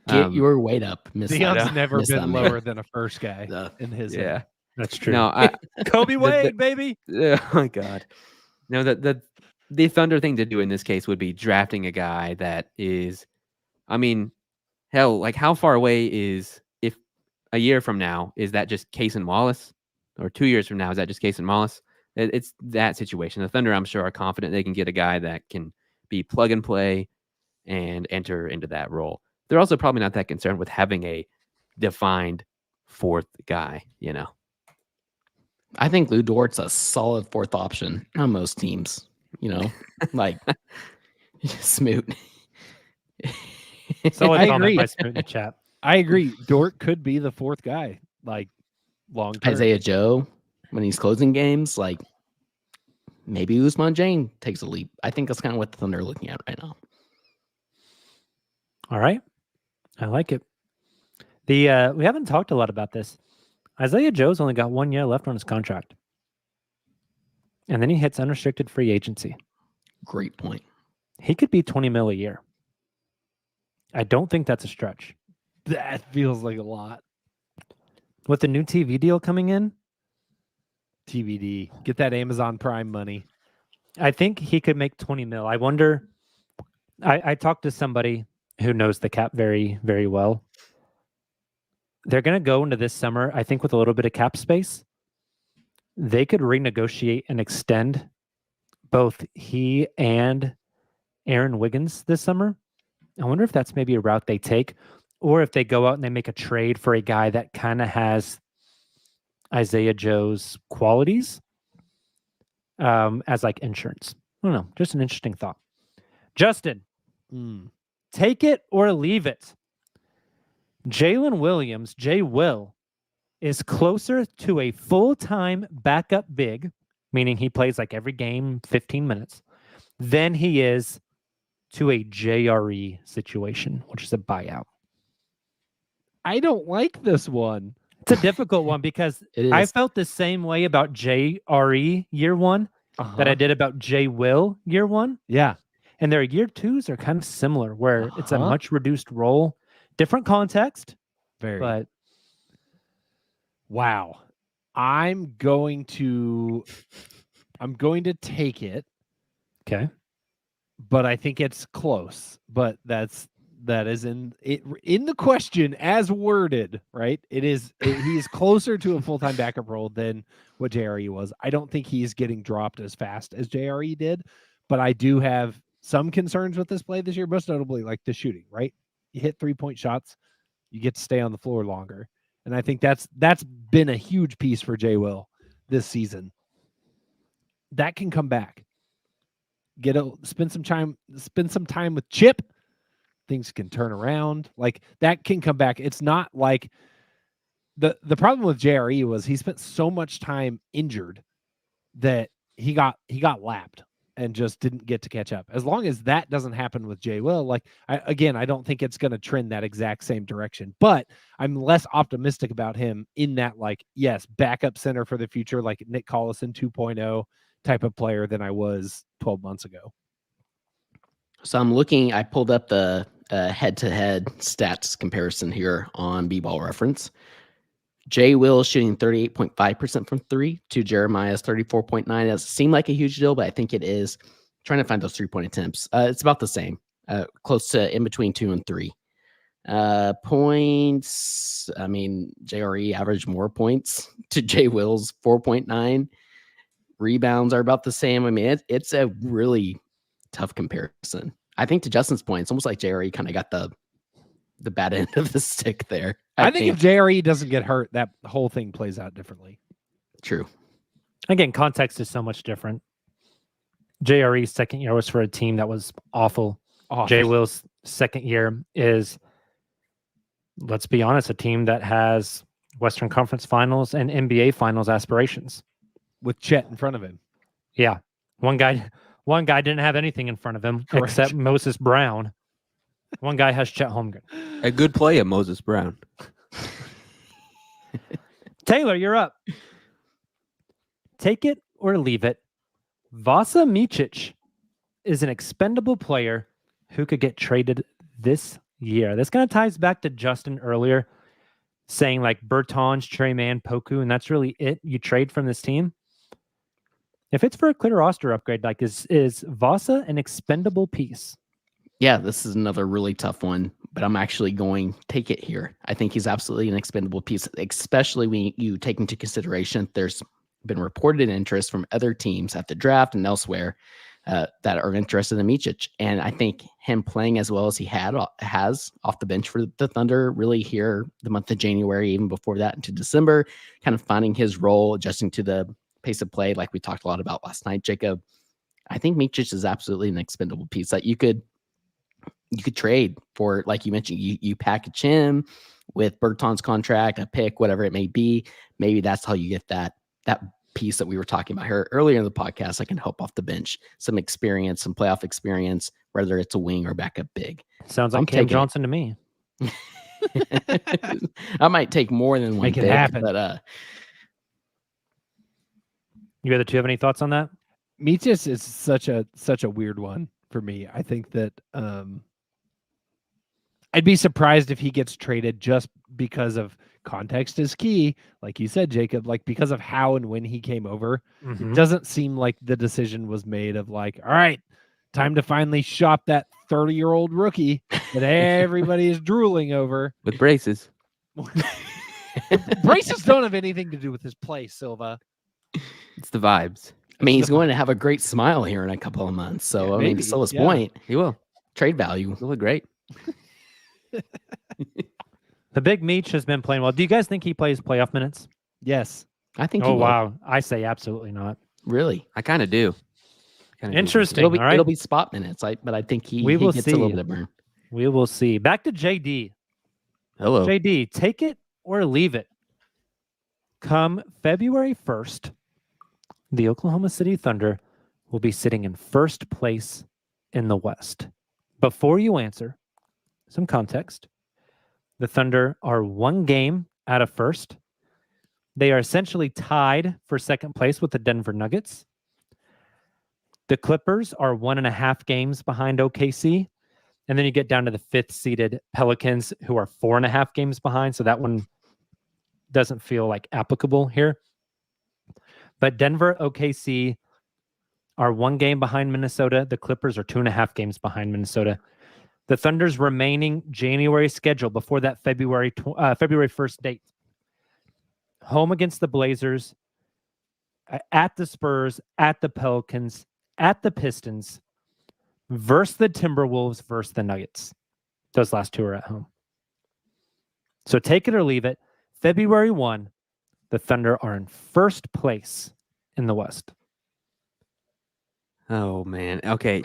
E: Get your weight up, Miss.
F: Deion's never
E: miss that
F: been
E: man.
F: lower than a first guy
E: The-
F: in his
G: Yeah.
F: head.
D: That's true.
G: No, I
D: Kobe
G: the-
D: Wade, baby.
G: oh my god. No, the Thunder thing to do in this case would be drafting a guy that is, I mean, hell, like how far away is, if a year from now, is that just Case and Wallace? Or 2 years from now, is that just Case and Wallace? It's that situation. The Thunder, I'm sure, are confident they can get a guy that can be plug and play and enter into that role. They're also probably not that concerned with having a defined fourth guy, you know.
E: I think Lou Dort's a solid fourth option on most teams. You know, like Smoot.
D: Solid
F: I
D: comment
F: agree.
D: by Smoot in the chat.
F: I agree. Dort could be the fourth guy, like long term.
E: Isaiah Joe, when he's closing games, like maybe Usman Jane takes a leap. I think that's kind of what the Thunder are looking at right now.
D: All right. I like it. We haven't talked a lot about this. Isaiah Joe's only got 1 year left on his contract. And then he hits unrestricted free agency.
E: Great point.
D: He could be 20 mil a year. I don't think that's a stretch.
F: That feels like a lot.
D: With the new TV deal coming in,
F: TBD. Get that Amazon Prime money.
D: I think he could make 20 mil. I wonder. I talked to somebody who knows the cap very, very well. They're going to go into this summer, I think, with a little bit of cap space. They could renegotiate and extend both he and Aaron Wiggins this summer. I wonder if that's maybe a route they take, or if they go out and they make a trade for a guy that kind of has Isaiah Joe's qualities as like insurance. I don't know. Just an interesting thought. Justin, take it or leave it. Jalen Williams, J-Will, is closer to a full-time backup big, meaning he plays like every game 15 minutes, than he is to a JRE situation, which is a buyout.
F: I don't like this one.
D: It's a difficult one because I felt the same way about JRE year one that I did about J-Will year one.
F: Yeah.
D: And their year twos are kind of similar, where it's a much reduced role, different context.
F: Very.
D: But
F: wow. I'm going to take it.
D: Okay.
F: But I think it's close. But that is in the question as worded, right? He's closer to a full-time backup role than what JRE was. I don't think he's getting dropped as fast as JRE did, but I do have some concerns with this play this year, most notably like the shooting, right? You hit 3-point shots, you get to stay on the floor longer. And I think that's been a huge piece for J-Will this season. That can come back. Spend some time with Chip. Things can turn around. Like that can come back. It's not like the problem with JRE was he spent so much time injured that he got lapped and just didn't get to catch up. As long as that doesn't happen with J-Will, like I don't think it's going to trend that exact same direction, but I'm less optimistic about him in that, like, yes, backup center for the future, like Nick Collison 2.0 type of player than I was 12 months ago.
E: So I pulled up the head-to-head stats comparison here on B-Ball Reference. J-Will shooting 38.5% from three to Jeremiah's 34.9. It doesn't seem like a huge deal, but I think it is. Trying to find those 3-point attempts. It's about the same, close to in between 2 and 3. Points, I mean, JRE averaged more points to J-Will's 4.9. Rebounds are about the same. I mean, it's a really tough comparison. I think to Justin's point, it's almost like JRE kind of got the bad end of the stick there.
F: I think if JRE doesn't get hurt, that whole thing plays out differently.
E: True.
D: Again, context is so much different. JRE's second year was for a team that was awful. J-Will's second year is, let's be honest, a team that has Western Conference Finals and NBA Finals aspirations.
F: With Chet in front of him.
D: Yeah. One guy didn't have anything in front of him except Moses Brown. One guy has Chet Holmgren.
G: A good play of Moses Brown.
D: Taylor, you're up. Take it or leave it. Vasilije Micić is an expendable player who could get traded this year. This kind of ties back to Justin earlier saying like Bertans, Trey Mann, Poku, and that's really it you trade from this team. If it's for a clear roster upgrade, like is Vasa an expendable piece?
E: Yeah, this is another really tough one, but I'm actually going to take it here. I think he's absolutely an expendable piece, especially when you take into consideration there's been reported interest from other teams at the draft and elsewhere that are interested in Micić. And I think him playing as well as he has off the bench for the Thunder, really here the month of January, even before that into December, kind of finding his role, adjusting to the pace of play like we talked a lot about last night, Jacob. I think Micić is absolutely an expendable piece that you could trade for, like you mentioned, you package him with Bertans' contract, a pick, whatever it may be. Maybe that's how you get that piece that we were talking about here earlier in the podcast. I can help off the bench, some experience, some playoff experience, whether it's a wing or backup big.
D: Sounds like Cam Johnson to me.
E: I might take more than one
F: Make it
E: pick,
F: happen.
E: but
D: You other two have any thoughts on that?
F: Micić is such a weird one for me. I think that I'd be surprised if he gets traded just because of context is key. Like you said, Jacob, like because of how and when he came over, it doesn't seem like the decision was made of like, all right, time to finally shop that 30-year-old rookie that everybody is drooling over.
G: With braces.
F: Braces don't have anything to do with his play, Silva.
G: It's the vibes.
E: I mean, he's going to have a great smile here in a couple of months. So,
F: Yeah,
E: I mean,
F: maybe,
E: to Silla's
F: yeah.
E: point,
G: He will.
E: trade value.
G: He'll look great.
D: The big Micić has been playing well. Do you guys think he plays playoff minutes?
F: Yes.
E: I think he
D: Oh,
E: will.
D: wow. I say absolutely not.
E: Really.
G: I kind of do. Kinda do.
D: Interesting.
E: It'll be,
D: all right.
E: it'll be spot minutes, but I think he
D: We will
E: gets a little
D: see.
E: bit of burn.
D: We will see. Back to JD.
G: Hello.
D: JD, take it or leave it. Come February 1st, the Oklahoma City Thunder will be sitting in first place in the West. Before you answer, some context. The Thunder are one game out of first. They are essentially tied for second place with the Denver Nuggets. The Clippers are 1.5 games behind OKC. And then you get down to the 5th seeded Pelicans, who are 4.5 games behind. So that one doesn't feel like applicable here. But Denver, OKC are 1 game behind Minnesota. The Clippers are 2.5 games behind Minnesota. The Thunder's remaining January schedule before that February 1st date. Home against the Blazers, at the Spurs, at the Pelicans, at the Pistons, versus the Timberwolves, versus the Nuggets. Those last 2 are at home. So take it or leave it. February 1, the Thunder are in first place in the West.
G: Oh, man. Okay.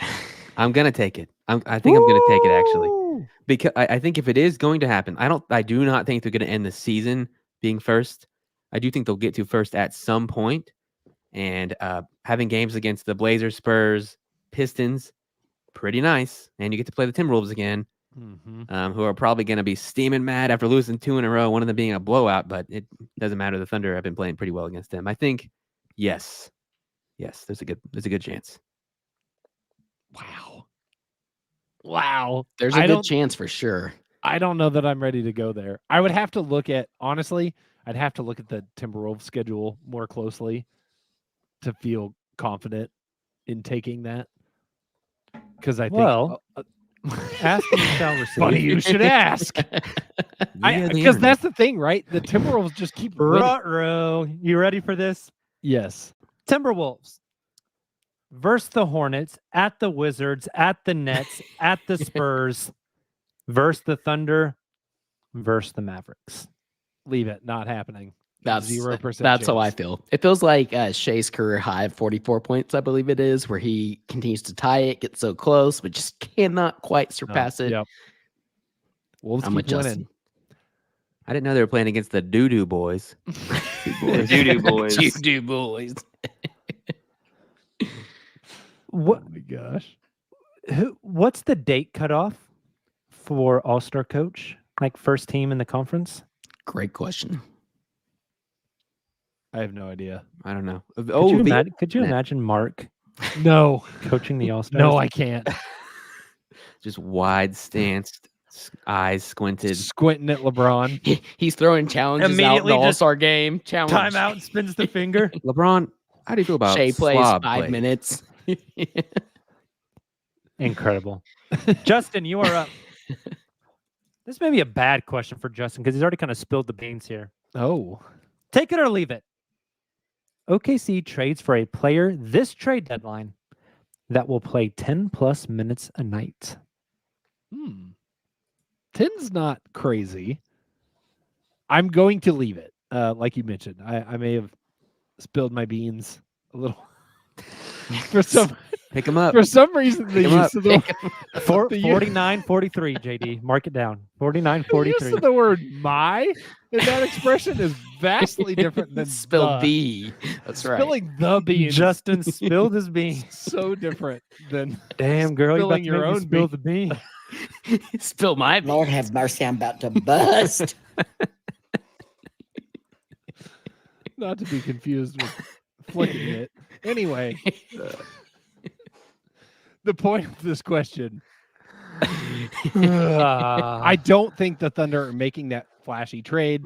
G: I'm going to take it. I think I'm going to take it, actually. Because I think if it is going to happen, I do not think they're going to end the season being first. I do think they'll get to first at some point. And having games against the Blazers, Spurs, Pistons, pretty nice. And you get to play the Timberwolves again, who are probably going to be steaming mad after losing 2 in a row, one of them being a blowout, but it doesn't matter. The Thunder have been playing pretty well against them. I think, yes, there's a good chance.
F: Wow.
E: There's a good chance for sure.
F: I don't know that I'm ready to go there. I would have to look at, honestly, I'd have to look at the Timberwolves schedule more closely to feel confident in taking that. Because I think,
D: ask and you shall receive.
F: funny you should ask. Because that's the thing, right? The Timberwolves just keep winning.
D: Ruh-roh. You ready for this?
F: Yes.
D: Timberwolves versus the Hornets, at the Wizards, at the Nets, at the Spurs, versus the Thunder, versus the Mavericks.
F: Leave it. Not happening.
E: That's
F: 0%.
E: That's how I feel. It feels like Shai's career high of 44 points, I believe it is, where he continues to tie it, gets so close, but just cannot quite surpass it.
F: Yep. Wolves
E: I'm
F: keep
E: with Justin.
F: winning.
G: I didn't know they were playing against the Doo-Doo Boys.
E: Doo-doo boys. Doo-doo boys.
D: What?
F: Oh my gosh.
D: What's the date cutoff for All-Star coach? Like first team in the conference?
E: Great question.
F: I have no idea.
G: I don't know.
D: Could you imagine Mark
F: No.
D: coaching the All-Stars?
F: No, I can't.
G: Just wide stance, eyes squinted.
F: Squinting at LeBron.
E: He's throwing challenges
D: Immediately
E: out in the
D: just
E: All-Star game. Challenge.
D: Time out and spins the finger.
G: LeBron, how do you feel about
E: Shai plays
G: slob
E: 5
G: play?
E: minutes.
D: Incredible. Justin, you are up. This may be a bad question for Justin because he's already kind of spilled the beans here.
F: Oh.
D: Take it or leave it. OKC trades for a player this trade deadline that will play 10 plus minutes a night.
F: 10's not crazy. I'm going to leave it. Like you mentioned, I may have spilled my beans a little.
G: Pick him up.
F: For some reason, the use of the
D: 49-43, JD. Mark it down. 49-43.
F: use of the word "my" in that expression is vastly different than
E: Spill
F: the.
E: B. That's right.
F: Spilling the beans.
D: Justin spilled his beans.
F: So different than
D: Damn, girl, you about
F: spilling
D: to
F: your
D: make me
F: own
D: spill the bean.
E: Spill my beans.
H: Lord have mercy, I'm about to bust.
F: not to be confused with flicking it. Anyway, the point of this question I don't think the Thunder are making that flashy trade.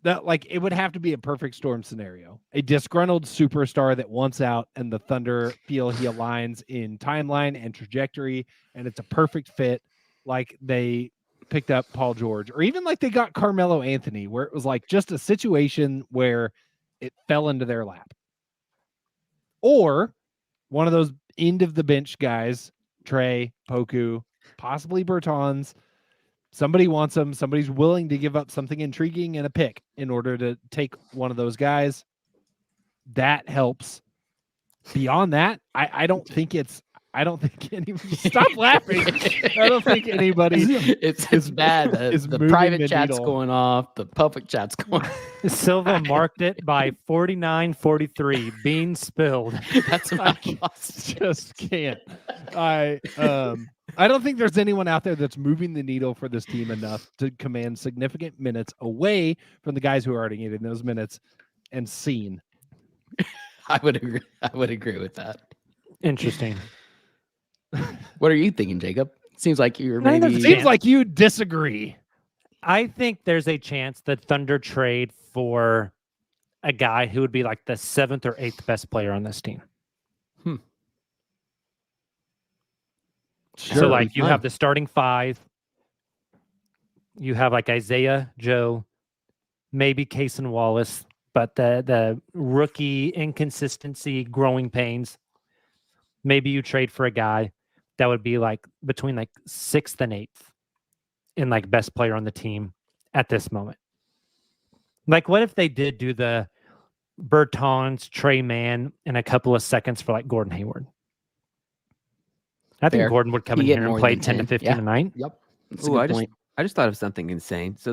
F: That it would have to be a perfect storm scenario. A disgruntled superstar that wants out, and the Thunder feel he aligns in timeline and trajectory, and it's a perfect fit. Like they picked up Paul George, or even like they got Carmelo Anthony, where it was like just a situation where it fell into their lap. Or one of those end of the bench guys, Trey, Poku, possibly Bertans. Somebody wants them. Somebody's willing to give up something intriguing and a pick in order to take one of those guys. That helps. Beyond that, I don't think anybody stop laughing. I don't think anybody
E: it's bad. The private chat's
F: needle.
E: going off. The public chat's going
D: Silva marked it by 49-43. Beans spilled.
E: That's
F: I just can't. I don't think there's anyone out there that's moving the needle for this team enough to command significant minutes away from the guys who are already getting those minutes and seen.
E: I would agree with that.
D: Interesting.
E: What are you thinking, Jacob? Seems like you're
D: I think
E: maybe.
D: there's
F: Seems like you disagree.
D: I think there's a chance that Thunder trade for a guy who would be like the 7th or 8th best player on this team.
E: Sure,
D: So like you
E: fine.
D: have the starting 5. You have like Isaiah, Joe, maybe Case and Wallace, but the rookie inconsistency, growing pains. Maybe you trade for a guy that would be like between like 6th and 8th in like best player on the team at this moment. Like what if they did do the Bertans, Trey Mann in a couple of seconds for like Gordon Hayward? I think
E: Fair.
D: Gordon would come
E: You
D: in
E: get
D: here and
E: more
D: play
E: than
D: 10 to
E: 10.
D: 15
E: Yeah.
D: a night.
E: Yep. That's a
G: Ooh,
E: good point.
G: I just thought of something insane. So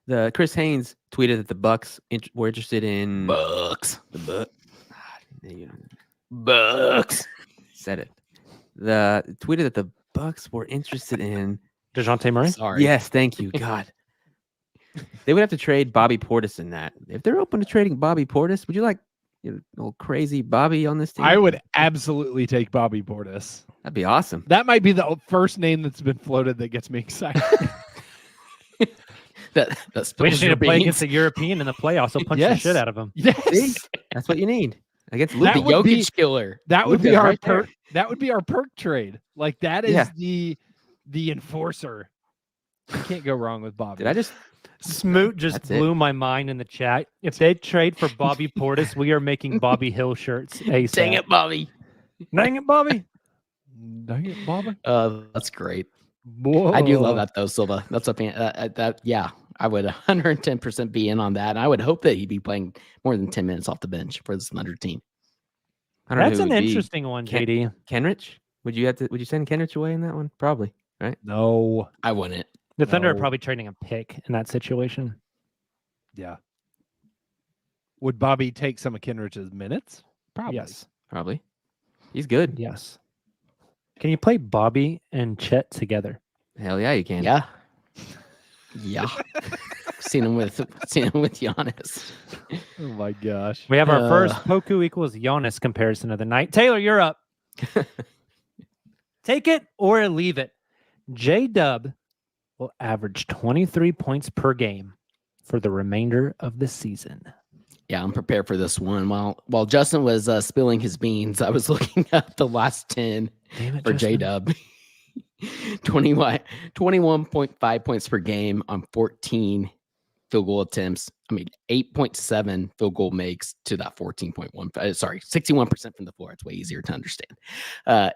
G: the Chris Haynes tweeted that the Bucks were interested in
E: Bucks.
G: the Bucks. Said it. The tweeted that the Bucks were interested in.
D: DeJounte Murray?
E: Sorry.
G: Yes, thank you, God. They would have to trade Bobby Portis in that. If they're open to trading Bobby Portis, would you like old crazy Bobby on this team?
F: I would absolutely take Bobby Portis.
G: That'd be awesome.
F: That might be the first name that's been floated that gets me excited.
E: That's
D: We just need to play against a European in the playoffs. He'll punch the
F: Yes.
D: shit out of him.
F: Yes.
G: That's what you need against
E: the
F: That
G: Luka.
F: would be-
E: Jokic killer.
F: That would
G: Luka's
F: be our
G: right there.
F: perk. That would be our perk trade. Like that is
G: Yeah.
F: the enforcer. You can't go wrong with Bobby.
G: Did I just?
D: Smoot just
G: That's it.
D: blew my mind in the chat. If they trade for Bobby Portis, we are making Bobby Hill shirts. ASAP.
E: Dang it, Bobby.
D: Dang it, Bobby.
F: Dang it, Bobby.
E: That's great.
F: Whoa.
E: I do love that though, Silva. That's a fan. That yeah, I would 110% be in on that. And I would hope that he'd be playing more than 10 minutes off the bench for this Thunder team.
G: I don't know
D: That's
G: who
D: an
G: it would be.
D: interesting one,
G: Ken-
D: JD.
G: Kenrich? Would you send Kenrich away in that one? Probably.
F: No.
E: I wouldn't.
D: The Thunder are
F: No.
D: probably trading a pick in that situation.
F: Yeah. Would Bobby take some of Kenrich's minutes? Probably.
D: Yes.
G: Probably. He's good.
D: Yes. Can you play Bobby and Chet together?
G: Hell yeah, you can.
E: Yeah. Yeah. seen him with Giannis.
F: Oh my gosh.
D: We have our first Poku equals Giannis comparison of the night. Taylor, you're up. Take it or leave it. J-Dub will average 23 points per game for the remainder of the season.
E: Yeah, I'm prepared for this one. While Justin was spilling his beans, I was looking up the last 10
D: Damn it,
E: for
D: Justin.
E: J-Dub. 21.5 points per game on 14 field goal attempts. I mean, 8.7 field goal makes to that 14.1. Sorry, 61% from the floor. It's way easier to understand.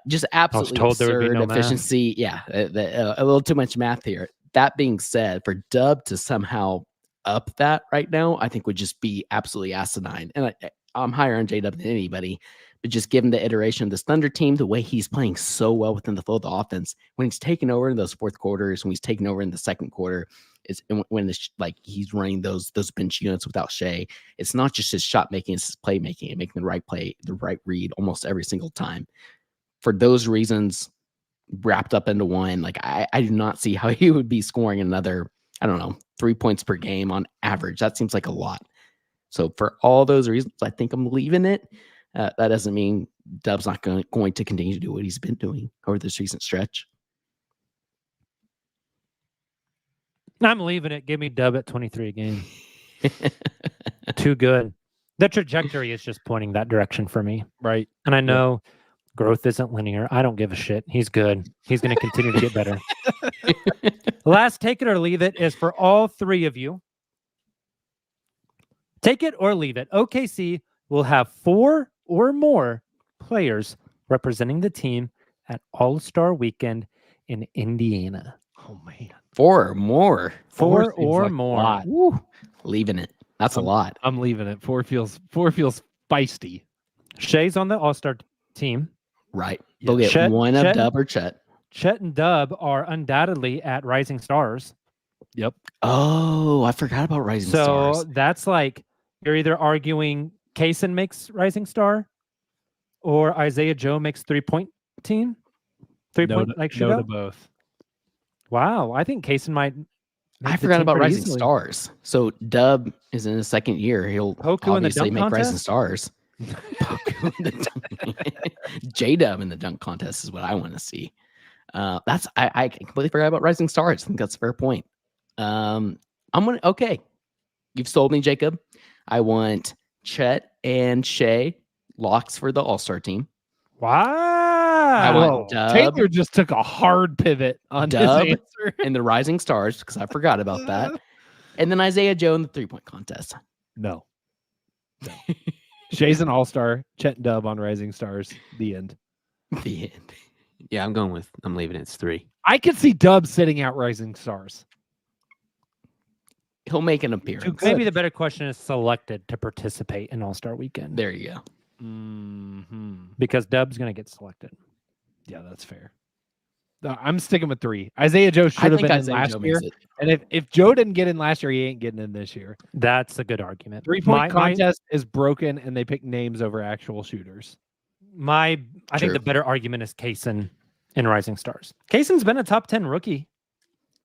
E: Just absolutely
D: told there would be
E: absurd
D: no math.
E: efficiency. Yeah, a little too much math here. That being said, for Dub to somehow up that right now, I think would just be absolutely asinine. And I'm higher on J-Dub than anybody. But just given the iteration of this Thunder team, the way he's playing so well within the flow of the offense, when he's taken over in those fourth quarters, when he's taken over in the second quarter, when it's like he's running those bench units without Shai, it's not just his shot making, it's his play making and making the right play, the right read almost every single time. For those reasons, wrapped up into one, like I do not see how he would be scoring another, 3 points per game on average. That seems like a lot. So for all those reasons, I think I'm leaving it. That doesn't mean Dub's not going to continue to do what he's been doing over this recent stretch.
D: I'm leaving it. Give me Dub at 23 a game. Too good. The trajectory is just pointing that direction for me.
F: Right.
D: And I know growth isn't linear. I don't give a shit. He's good. He's going to continue to get better. Last take it or leave it is for all three of you. Take it or leave it. OKC will have 4 or more players representing the team at All-Star Weekend in Indiana.
F: Oh, man.
E: 4 or more.
D: 4
F: seems
D: or
F: like a
D: more.
F: lot.
E: Woo. Leaving it. That's a lot.
F: I'm leaving it. 4 feels feisty.
D: Shai's on the All-Star team.
E: Right. They'll get
D: Chet-
E: one of
D: Chet-
E: Dub or Chet.
D: Chet and Dub are undoubtedly at Rising Stars.
F: Yep.
E: Oh, I forgot about Rising
D: So
E: Stars.
D: that's like you're either arguing Kaysen makes Rising Star or Isaiah Joe makes 3-point team. 3-point like
F: no to
D: shootout.
F: both.
D: Wow, I think Kaysen might.
E: I
D: make the
E: forgot
D: team
E: about
D: pretty
E: Rising
D: easily.
E: Stars. So Dub is in his second year. He'll
D: Poku in the
E: obviously
D: dunk
E: make Rising
D: contest?
E: Stars. Poku in the dunk. J-Dub in the dunk contest is what I want to see. I completely forgot about Rising Stars. I think that's a fair point. Okay. You've sold me, Jacob. I want Chet and Shai locks for the All-Star team. I
D: Wow.
E: want Dub
F: Taylor just took a hard pivot on
E: Dub
F: his answer.
E: and the Rising Stars because I forgot about that. And then Isaiah Joe in the 3-point contest.
F: No. Shai's an all-star. Chet and Dub on Rising Stars. The end.
E: The end.
G: Yeah, I'm leaving it. It's 3.
F: I could see Dub sitting out Rising Stars.
E: He'll make an appearance.
D: Maybe the better question is selected to participate in All-Star Weekend.
E: There you go.
D: Because Dub's going to get selected.
F: Yeah, that's fair. No, I'm sticking with 3. Isaiah Joe should have been in last year. And if Joe didn't get in last year, he ain't getting in this year.
D: That's a good argument.
F: 3-point contest is broken, and they pick names over actual shooters.
D: I think the better argument is Kaysen in Rising Stars. Kaysen's been a top 10 rookie.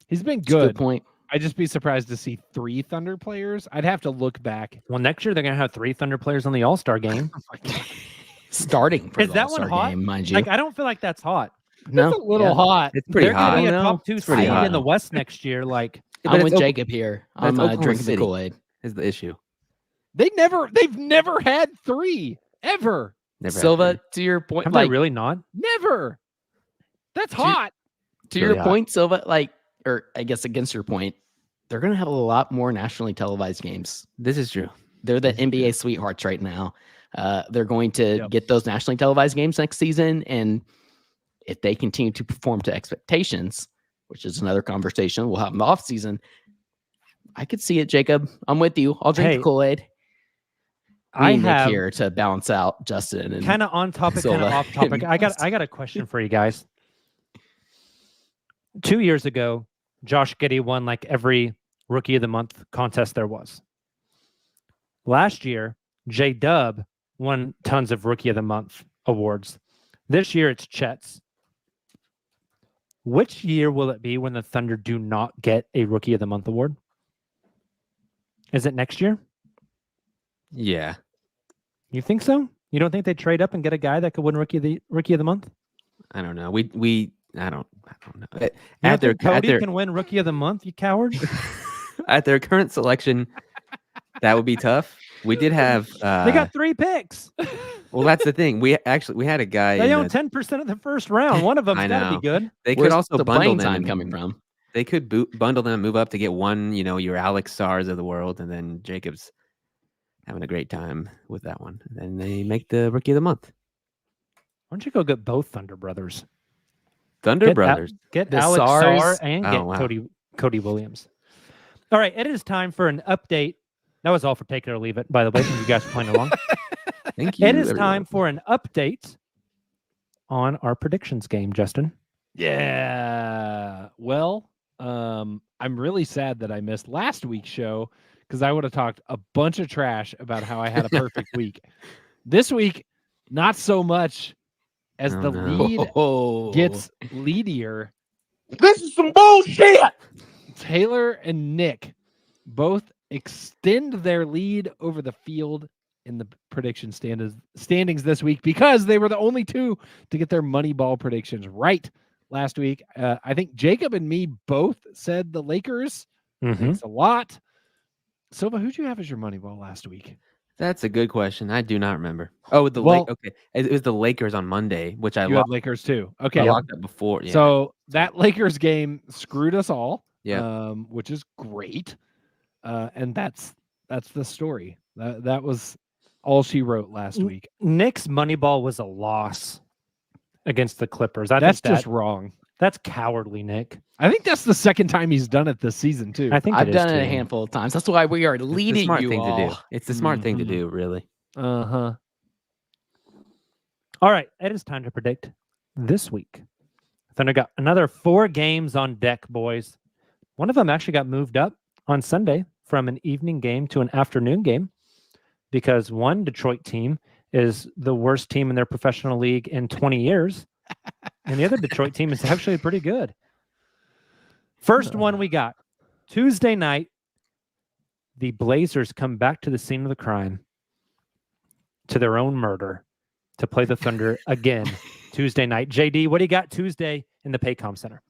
F: He's been
E: That's a
F: good.
E: good point.
F: I'd just be surprised to see 3 Thunder players. I'd have to look back.
D: Well, next year they're going to have 3 Thunder players on the All-Star game.
E: Starting for
D: Is
E: the
D: that one
E: All-Star
D: hot?
E: game, mind you.
D: Like, I don't feel like that's hot.
E: No,
F: It's a little hot.
G: It's pretty
D: They're
G: hot.
D: going to be a
E: No,
D: top 2
G: it's pretty
D: seed
G: hot.
D: in the West next year. Like,
E: I'm with
G: it's
E: Jacob here. I'm
G: Oklahoma
E: drinking the
G: City.
E: Kool-Aid.
G: Is the issue.
F: They've never had 3 ever.
G: Never had
E: Silva,
G: 3.
E: to your point,
D: have they
E: like
D: really not?
F: Never. That's
E: Do you-
F: hot.
E: to
G: really
E: your
G: hot.
E: point, Silva, like, or I guess against your point, they're going to have a lot more nationally televised games.
G: This is true.
E: They're the NBA sweethearts right now. They're going to
F: Yep.
E: get those nationally televised games next season, and if they continue to perform to expectations, which is another conversation we'll have in the off season, I could see it, Jacob. I'm with you. I'll drink
D: Hey,
E: the Kool-Aid.
D: I
E: We Nick
D: have
E: here to balance out Justin and
D: kind of on topic, kind of
E: Silva
D: off topic.
E: and
D: I got a question for you guys. 2 years ago, Josh Giddey won like every Rookie of the Month contest there was. Last year, J-Dub won tons of Rookie of the Month awards. This year, it's Chet's. Which year will it be when the Thunder do not get a Rookie of the Month award? Is it next year?
G: Yeah.
D: You think so? You don't think they trade up and get a guy that could win Rookie of the Month?
G: I don't know. I don't know.
D: You
G: At
D: don't think
G: their
D: Cody can win Rookie of the Month, you coward.
G: at their current selection, that would be tough. We did have
D: They got 3 picks.
G: well, that's the thing. We had a guy.
D: They
G: in
D: own
G: the-
D: 10% of the first round. One of them's
G: I
D: got to
G: know.
D: be good.
G: They could
E: where's
G: also
E: the
G: bundle
E: playing
G: them
E: time
G: and-
E: coming from?
G: They could bundle them, move up to get one, your Alex Sars of the world, and then Jacob's having a great time with that one. And then they make the Rookie of the Month.
D: Why don't you go get both Thunder brothers?
G: Thunder Brothers.
D: Get
E: The
D: Alex
E: Sars-
D: Sarr and
G: Oh,
D: get
G: wow.
D: Cody Williams. All right, it is time for an update. That was all for Take It or Leave It, by the way, you guys are playing along.
G: Thank you.
D: It is
G: everyone.
D: time for an update on our predictions game, Justin.
F: Yeah. Well, I'm really sad that I missed last week's show because I would have talked a bunch of trash about how I had a perfect week. This week, not so much as
G: Oh,
F: the
G: no.
F: lead
E: Oh,
F: gets leadier.
H: This is some bullshit.
F: Taylor and Nick both extend their lead over the field in the prediction standings this week because they were the only 2 to get their Moneyball predictions right last week. I think Jacob and me both said the Lakers Thanks a lot. Silva, who'd you have as your money ball last week?
G: That's a good question. I do not remember. Oh, okay. It was the Lakers on Monday, which I
F: You had Lakers too. Okay.
G: I locked up before. Yeah.
F: So that Lakers game screwed us all.
G: Yeah.
F: Which is great. And that's the story. That was all she wrote last week.
D: Nick's money ball was a loss against the Clippers.
F: That's just wrong.
D: That's cowardly, Nick.
F: I think that's the second time he's done it this season too.
D: I think
E: I've done
D: too.
E: it a handful of times. That's why we are leading
G: smart
E: you
G: thing
E: all.
G: to do. It's the smart thing to do, really.
F: Uh-huh.
D: All right, it is time to predict this week. Thunder got another 4 games on deck, boys. One of them actually got moved up on Sunday from an evening game to an afternoon game because one Detroit team is the worst team in their professional league in 20 years, and the other Detroit team is actually pretty good. First one we got, Tuesday night, the Blazers come back to the scene of the crime, to their own murder, to play the Thunder again Tuesday night. JD, what do you got Tuesday in the Paycom Center?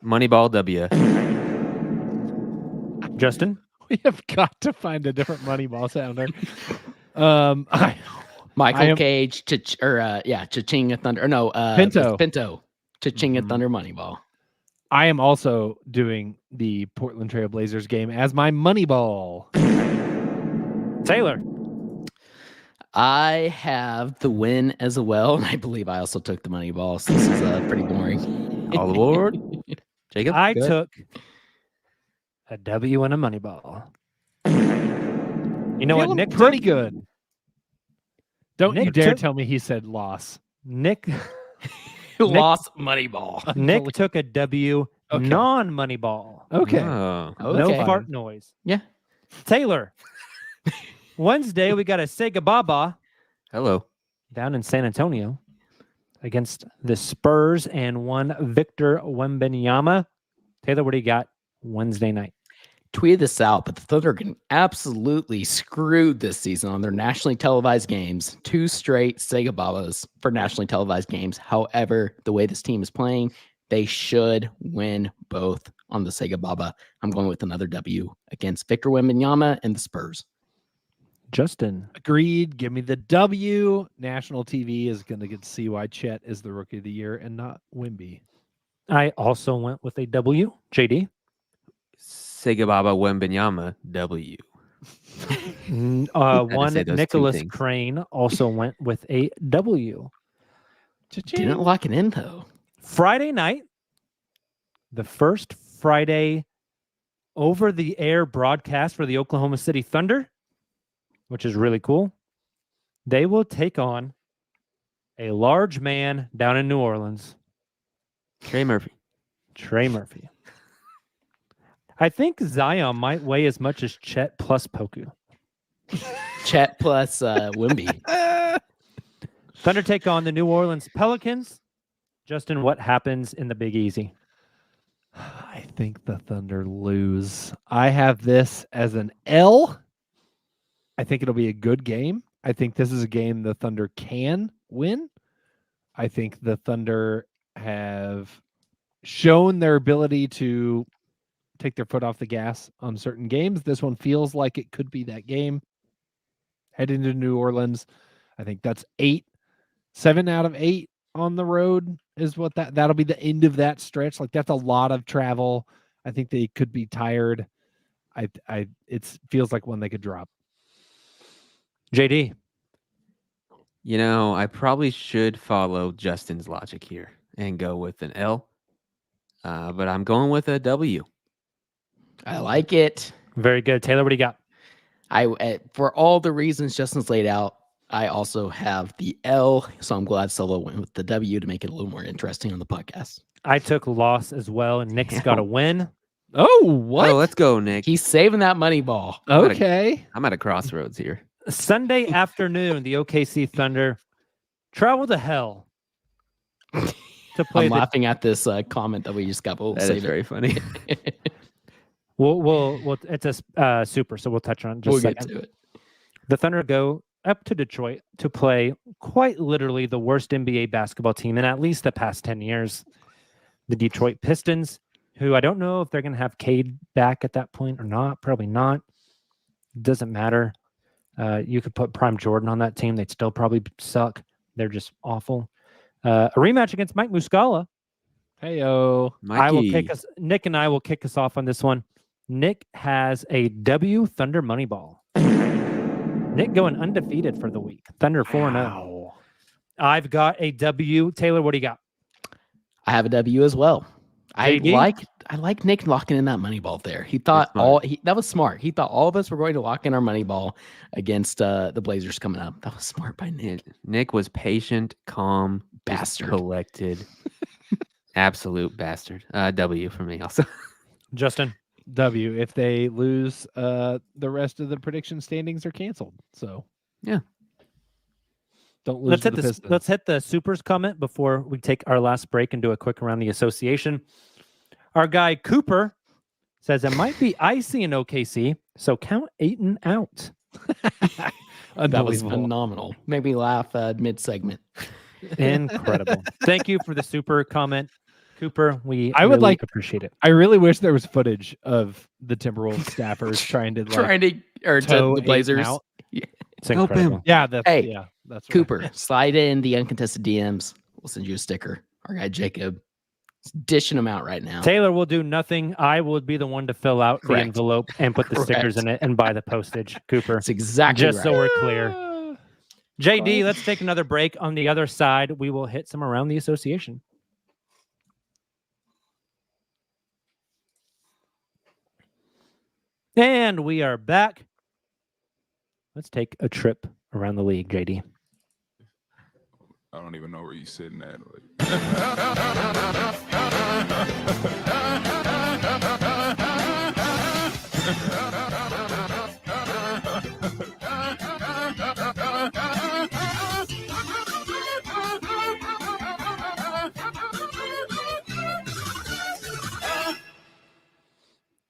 G: Moneyball W.
F: Justin? We have got to find a different Moneyball sounder.
E: Michael Cage, Cha-Ching Thunder. Or no, Pinto. Cha-Ching Thunder Moneyball.
F: I am also doing the Portland Trail Blazers game as my Moneyball.
D: Taylor?
E: I have the win as well, and I believe I also took the Moneyball, so this is pretty boring.
G: All aboard. Jacob?
D: I took a W and a Moneyball. You know what? Nick
F: pretty
D: took?
F: Good. Don't
D: Nick
F: you dare
D: took-
F: tell me he said loss.
D: Nick
E: Lost Moneyball.
D: Nick took a W non-Moneyball.
F: Okay.
G: Oh.
D: No
E: Okay.
D: fart noise.
E: Yeah.
D: Taylor. Wednesday, we got a Sega Baba
G: Hello.
D: down in San Antonio against the Spurs and one Victor Wembanyama. Taylor, what do you got Wednesday night?
E: Tweeted this out, but the Thunder are getting absolutely screwed this season on their nationally televised games. 2 straight Sega Babas for nationally televised games. However, the way this team is playing, they should win both on the Sega Baba. I'm going with another W against Victor Wembanyama and the Spurs.
D: Justin.
F: Agreed. Give me the W. National TV is going to get to see why Chet is the Rookie of the Year and not Wemby.
D: I also went with a W. JD.
G: Sega Baba Wembanyama W.
D: One
G: say those two
D: Nicholas
G: things.
D: Crane also went with a W.
E: Didn't lock it in, though.
D: Friday night, the first Friday over-the-air broadcast for the Oklahoma City Thunder, which is really cool. They will take on a large man down in New Orleans,
G: Trey Murphy.
D: Trey Murphy. I think Zion might weigh as much as Chet plus Poku.
E: Chet plus Wemby.
D: Thunder take on the New Orleans Pelicans. Justin, what happens in the Big Easy?
F: I think the Thunder lose. I have this as an L. I think it'll be a good game. I think this is a game the Thunder can win. I think the Thunder have shown their ability to take their foot off the gas on certain games. This one feels like it could be that game. Heading to New Orleans. I think that's 7 out of 8 on the road is what that'll be the end of that stretch. Like that's a lot of travel. I think they could be tired. It feels like one they could drop.
D: JD.
G: You know, I probably should follow Justin's logic here and go with an L. But I'm going with a W.
E: I like it.
D: Very good. Taylor, what do you got?
E: For all the reasons Justin's laid out, I also have the L, so I'm glad Solo went with the W to make it a little more interesting on the podcast.
D: I took loss as well, and Nick's got a win.
F: Oh, what?
G: Oh, let's go, Nick.
E: He's saving that money ball.
F: Okay.
G: I'm at a crossroads here.
D: Sunday afternoon, the OKC Thunder travel to hell to play
E: I'm laughing at this comment that we just got. We'll
G: That is
E: save
G: very funny.
D: We'll it's a super, so we'll touch on it in just a
E: get
D: second.
E: to it.
D: The Thunder go up to Detroit to play quite literally the worst NBA basketball team in at least the past 10 years. The Detroit Pistons who I don't know if they're going to have Cade back at that point or not. Probably not. Doesn't matter. You could put Prime Jordan on that team. They'd still probably suck. They're just awful. A rematch against Mike Muscala.
F: Hey-o.
D: Nick and I will kick us off on this one. Nick has a W Thunder Moneyball. Nick going undefeated for the week. Thunder 4-0. I've got a W. Taylor, what do you got?
E: I have a W as well.
D: JD?
E: I like Nick locking in that money ball there. He thought that was smart. He thought all of us were going to lock in our money ball against the Blazers coming up. That was smart by Nick.
G: Nick was patient, calm,
E: bastard,
G: collected, absolute bastard. W for me also.
D: Justin.
F: W. If they lose, the rest of the prediction standings are canceled. So
G: yeah,
F: don't lose.
D: Let's hit the supers comment before we take our last break and do a quick around the association. Our guy Cooper says it might be icy in OKC, so count Ayton out.
E: That was phenomenal. Made me laugh mid segment.
D: Incredible. Thank you for the super comment. Cooper,
F: I would
D: really appreciate it.
F: I really wish there was footage of the Timberwolves staffers trying to
E: the Blazers.
D: It's incredible.
F: Yeah,
E: that's
F: right.
E: Cooper. Slide in the uncontested DMs. We'll send you a sticker. Our guy Jacob is dishing them out right now.
D: Taylor will do nothing. I will be the one to fill out the envelope and put the stickers in it and buy the postage. Cooper,
E: that's exactly
D: just
E: right.
D: So we're clear. JD, let's take another break. On the other side, we will hit some around the association. And we are back. Let's take a trip around the league, JD.
C: I don't even know where you're sitting at.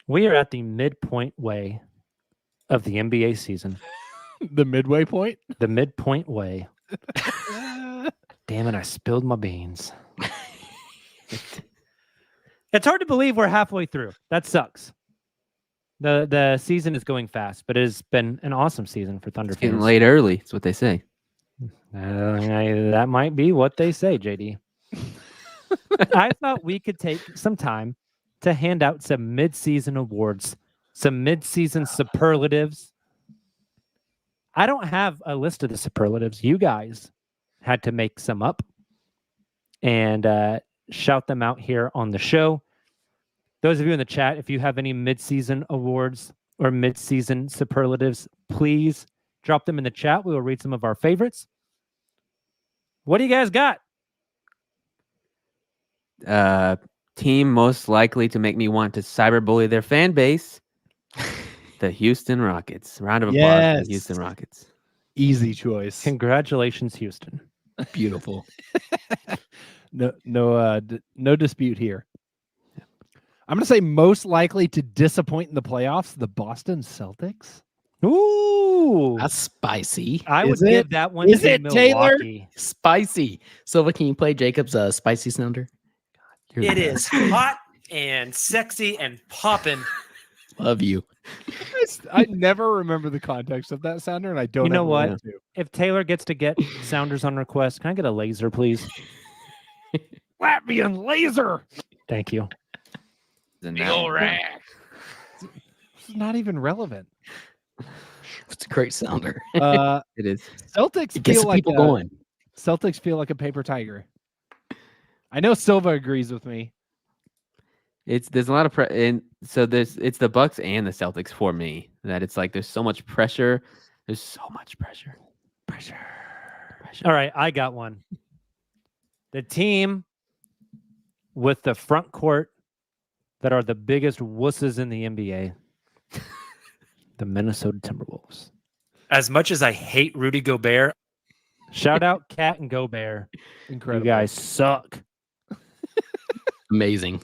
D: We are at the midpoint way of the NBA season.
F: The midway point?
D: The midpoint way. Damn it, I spilled my beans. It's hard to believe we're halfway through. That sucks. The season is going fast, but it has been an awesome season for Thunder fans.
G: Getting late early. That's what they say.
D: That might be what they say, JD. I thought we could take some time to hand out some mid-season awards, some mid-season superlatives. I don't have a list of the superlatives. You guys had to make some up and shout them out here on the show. Those of you in the chat, if you have any mid-season awards or mid-season superlatives, please drop them in the chat. We will read some of our favorites. What do you guys got?
G: Team most likely to make me want to cyberbully their fan base. The Houston Rockets. Round of applause for the Houston Rockets.
F: Easy choice.
D: Congratulations, Houston.
E: Beautiful.
F: No dispute here. I'm going to say most likely to disappoint in the playoffs, the Boston Celtics.
D: Ooh,
E: that's spicy.
D: I would give that one to Milwaukee.
E: Taylor? Spicy. Silva, can you play Jacob's spicy sounder?
D: It is hot and sexy and popping.
E: Love you.
F: I never remember the context of that sounder, and I don't.
D: You know what? If Taylor gets to get sounders on request, can I get a laser, please?
F: Latvian laser.
D: Thank you.
F: It's not even relevant.
E: It's a great sounder.
G: It is.
F: Celtics
E: it gets
F: feel like
E: people going.
F: Celtics feel like a paper tiger. I know Silva agrees with me.
G: There's a lot of it's the Bucks and the Celtics for me that it's like there's so much pressure. There's so much pressure.
D: All right, I got one. The team with the front court that are the biggest wusses in the NBA. The Minnesota Timberwolves. As much as I hate Rudy Gobert, shout out Cat and Gobert.
F: Incredible.
D: You guys suck.
E: Amazing.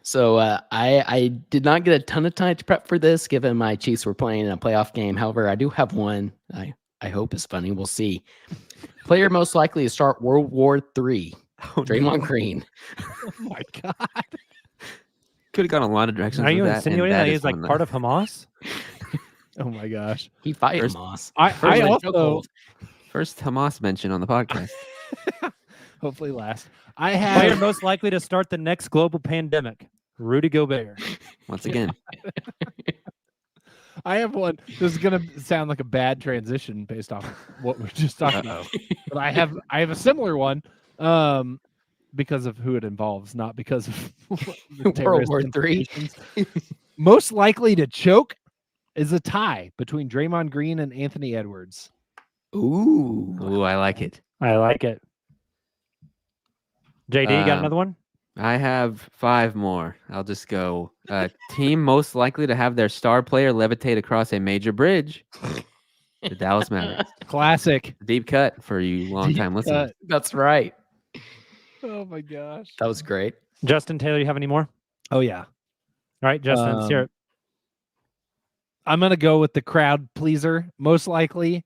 E: So I did not get a ton of time to prep for this, given my Chiefs were playing in a playoff game. However, I do have one I hope is funny. We'll see. Player most likely to start World War III. Draymond Green.
F: Oh my God.
G: Could have gone a lot of directions.
D: Are you
G: with that, and
D: insinuating that
G: is
D: he's like
G: one
D: part of Hamas?
F: Oh my gosh.
E: He fired
G: First-
E: Moss.
F: I also
G: first Hamas mention on the podcast.
F: hopefully last. I
D: Player
F: have
D: most likely to start the next global pandemic. Rudy Gobert.
G: Once again,
F: I have one. This is gonna sound like a bad transition based off what we're just talking about. But I have a similar one. Because of who it involves, not because of the
E: World
F: terrorist
E: War III.
F: implications. Most likely to choke is a tie between Draymond Green and Anthony Edwards.
G: ooh, I like it.
D: I like it. JD, you got
G: Um,
D: another one?
G: I have 5 more. I'll just go. Team most likely to have their star player levitate across a major bridge. The Dallas Mavericks.
F: Classic.
G: Deep cut for you long-time
F: Deep
G: listeners.
F: cut.
E: That's right.
F: Oh my gosh.
E: That was great.
D: Justin Taylor, you have any more?
F: Oh yeah.
D: All right, Justin, let's hear it.
F: I'm gonna go with the crowd pleaser, most likely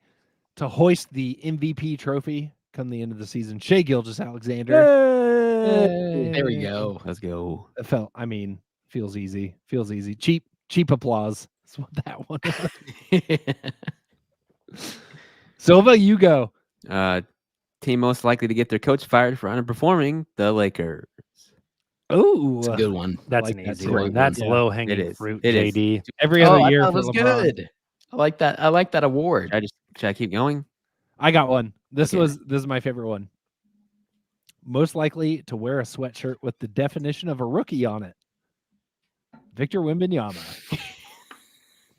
F: to hoist the MVP trophy come the end of the season. Shai Gilgeous-Alexander.
E: There we go.
G: Let's go.
F: Feels easy. Feels easy. Cheap applause. That's what that one was. Silva, you go.
G: Team most likely to get their coach fired for underperforming, the Lakers.
F: Oh,
E: It's a good one.
D: That's
F: like
D: an
F: that
D: easy
F: too.
D: one. That's
F: Yeah.
D: low hanging
G: It is.
D: fruit,
G: It is.
D: JD.
F: Every other
E: I
F: year
E: thought it
F: for
E: was
F: LeBron.
E: good. I like that. I like that award.
G: Should I keep going?
F: I got one. This
G: Okay.
F: is my favorite one. Most likely to wear a sweatshirt with the definition of a rookie on it. Victor Wembanyama.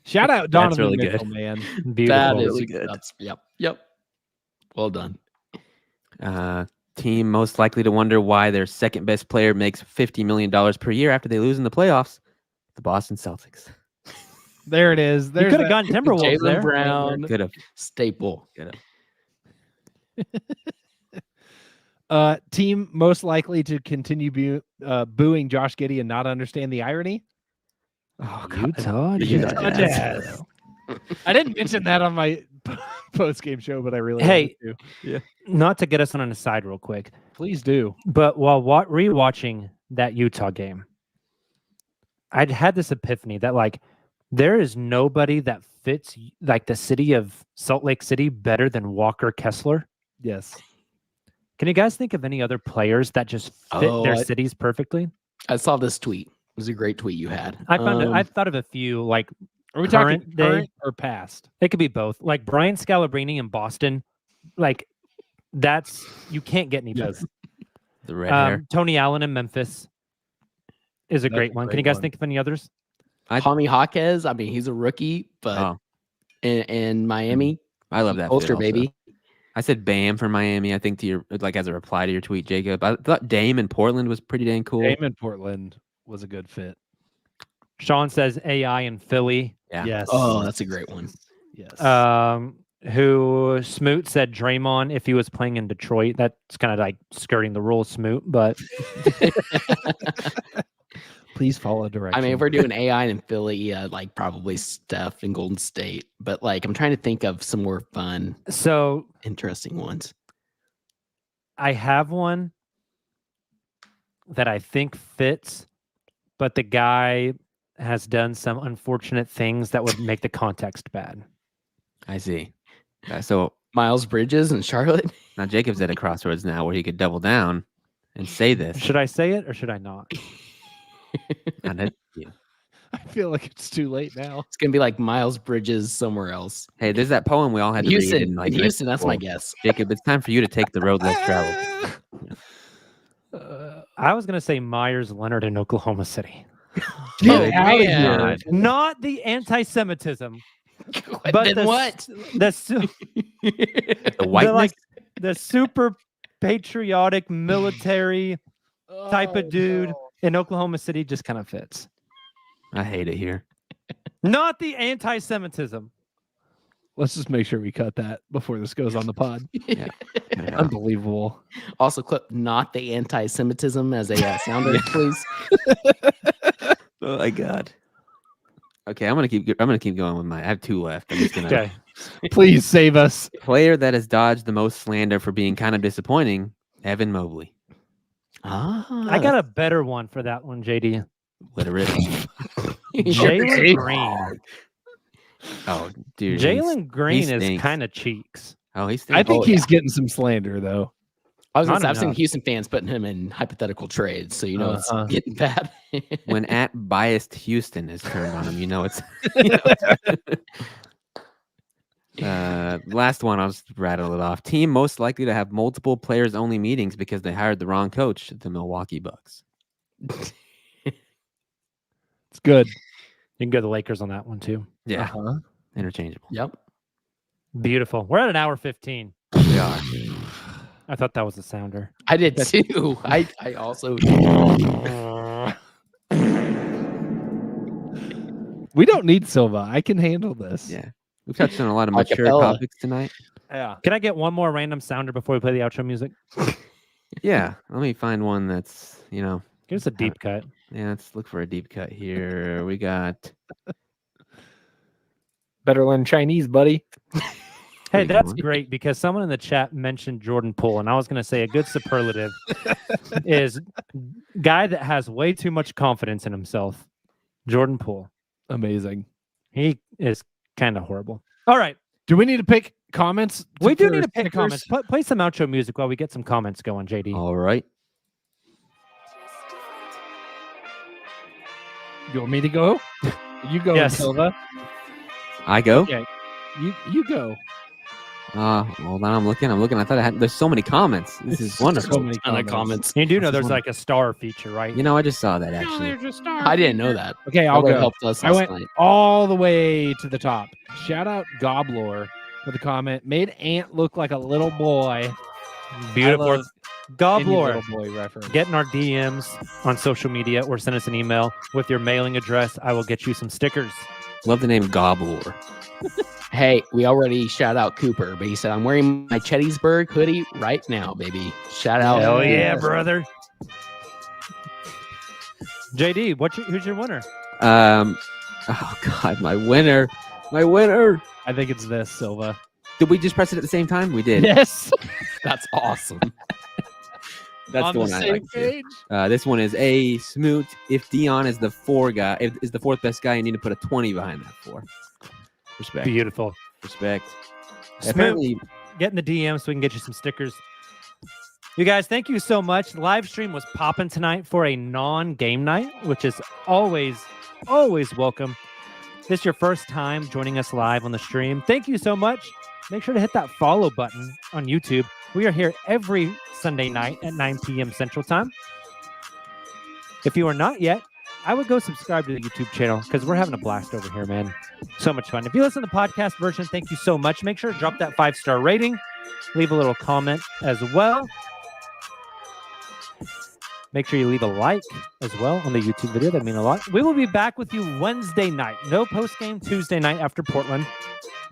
F: Shout out Donovan
G: really good.
F: Mitchell, man.
D: Beautiful.
E: That is
G: Really good.
E: Yep. Well done.
G: Team most likely to wonder why their second best player makes $50 million per year after they lose in the playoffs. The Boston Celtics.
F: There it is.
D: You
F: There's
D: could have
F: that.
D: gone Timberwolves
E: Jalen
D: there.
E: Brown
G: Could have.
E: staple.
F: Team most likely to continue booing Josh Giddey and not understand the irony.
D: Oh,
F: Utah
D: Utah
F: Jazz. I didn't mention that on my post game show, but I really
D: Hey.
F: wanted to.
D: Not to get us on an aside real quick,
F: Please do.
D: but while rewatching that Utah game, I'd had this epiphany that like there is nobody that fits like the city of Salt Lake City better than Walker Kessler.
F: Yes.
D: Can you guys think of any other players that just fit their cities perfectly?
E: I saw this tweet. It was a great tweet you had.
D: I've thought of a few. Like,
F: Are we
D: Current
F: talking
D: day-
F: current or past?
D: it could be both. Like Brian Scalabrine in Boston, like that's you can't get any better.
G: The red hair.
D: Tony Allen in Memphis is a
F: That's
D: great
F: a
D: one. Can
F: great
D: you guys
F: one.
D: think of any others?
E: Tommy Hawkes. I mean, he's a rookie, but
G: Oh,
E: in Miami,
G: I love that. fit
E: poster
G: also.
E: baby.
G: I said Bam for Miami. I think to your like as a reply to your tweet, Jacob. I thought Dame in Portland was pretty dang cool.
F: Dame in Portland was a good fit.
D: Sean says AI in Philly.
G: Yeah.
F: Yes.
E: Oh, that's a great one.
F: yes.
D: Who Smoot said Draymond if he was playing in Detroit. That's kind of like skirting the rules, Smoot. But
F: Please follow directions.
E: I mean, if we're doing AI in Philly, like probably Steph and Golden State. But like, I'm trying to think of some more fun,
D: so
E: interesting ones.
D: I have one that I think fits, but the guy has done some unfortunate things that would make the context bad.
G: I see. So
E: Miles Bridges in Charlotte.
G: now Jacob's at a crossroads now where he could double down and say this.
D: Should I say it or should I not?
G: And
F: I feel like it's too late now.
E: It's gonna be like Miles Bridges somewhere else.
G: hey, there's that poem we all had to read.
E: Houston,
G: in, like,
E: Houston. That's my
G: school.
E: guess.
G: Jacob, it's time for you to take the road less traveled.
D: I was going to say Myers Leonard in Oklahoma City.
F: Get out of here.
G: God.
D: Not the anti-Semitism,
E: But
D: but
E: then
D: the,
E: what?
D: The, su-
G: The
D: the,
G: whiteness.
D: like, the super patriotic military type
F: Oh,
D: of dude in Oklahoma City just kind of fits.
G: I hate it here.
D: Not the anti-Semitism.
F: Let's just make sure we cut that before this goes on the pod.
G: Yeah.
F: Unbelievable.
E: Also, clip not the anti-Semitism as a sounder, please.
G: Oh my god. Okay, I'm gonna keep going with my. I have 2 left. I'm just gonna.
D: Okay.
F: Please save us.
G: Player that has dodged the most slander for being kind of disappointing, Evan Mobley.
E: Ah,
D: I got a better one for that one, JD.
G: Let it rip.
D: Jalen Green.
G: Oh, dude.
D: Jalen Green is
G: stinks.
D: kind of cheeks.
G: Oh, he's.
F: I think
E: Oh,
F: he's
E: yeah.
F: getting some slander though.
E: I've
D: Not
E: seen
D: enough.
E: Houston fans putting him in hypothetical trades, so you know it's getting bad.
G: When at biased Houston is turned on him, you know it's. Last one, I'll just rattle it off. Team most likely to have multiple players only meetings because they hired the wrong coach. The Milwaukee Bucks.
F: It's good.
D: You can go to the Lakers on that one too.
G: Yeah, interchangeable.
E: Yep.
D: Beautiful. We're at an hour 15.
G: We are.
D: I thought that was a sounder.
E: I did too. I also.
F: We don't need Silva. I can handle this.
G: Yeah, we've touched on a lot of
E: Acapella.
G: mature topics tonight.
F: Yeah.
D: Can I get one more random sounder before we play the outro music?
G: Yeah, let me find one that's
D: Give us a deep cut.
G: Yeah, let's look for a deep cut here. We got.
F: Better learn Chinese, buddy.
D: Hey,
G: Pretty
D: that's
G: good.
D: great because someone in the chat mentioned Jordan Poole, and I was going to say a good superlative is guy that has way too much confidence in himself. Jordan Poole.
F: Amazing.
D: He is kind of horrible. All right.
F: Do we need to pick comments?
D: We do
F: for
D: need to pick
F: stickers?
D: comments. Play some outro music while we get some comments going, JD.
G: All right.
F: You want me to go? You go,
D: Yes.
F: Silva.
G: I go.
F: Okay. You go.
G: Well, now I'm looking. I thought I had. There's so many comments. This is wonderful.
F: So many comments.
D: You do know there's like a star feature, right?
G: You know, I just saw that actually.
E: I didn't know that.
F: Okay, I'll
E: Probably
F: go.
E: helped us
F: I
E: last
F: went
E: night.
F: all the way to the top. Shout out Goblor with a comment. Made Ant look like a little boy.
D: Beautiful.
F: I love any
D: Goblor.
F: little boy reference.
D: Get in our DMs on social media or send us an email with your mailing address. I will get you some stickers.
G: Love the name Gobbler.
E: Hey, we already shout out Cooper, but he said, I'm wearing my Gettysburg hoodie right now, baby. Shout out.
D: Hell yeah, brother. JD, who's your winner?
G: Oh God, my winner.
F: I think it's this, Silva.
G: Did we just press it at the same time? We did.
F: Yes.
E: That's awesome.
G: That's
F: On
G: the one
F: the
G: I
F: same
G: like. too.
F: page.
G: This one is a Smoot. If Dion is the is the fourth best guy, you need to put a 20 behind that 4. Respect.
D: Beautiful.
G: Respect.
D: Smoot,
G: Apparently,
D: get in the DM so we can get you some stickers. You guys, thank you so much. The live stream was popping tonight for a non-game night, which is always welcome. If this is your first time joining us live on the stream, thank you so much. Make sure to hit that follow button on YouTube. We are here every Sunday night at 9 p.m. Central Time. If you are not yet, I would go subscribe to the YouTube channel because we're having a blast over here, man. So much fun. If you listen to the podcast version, thank you so much. Make sure to drop that 5-star rating. Leave a little comment as well. Make sure you leave a like as well on the YouTube video. That'd mean a lot. We will be back with you Wednesday night. No post-game Tuesday night after Portland.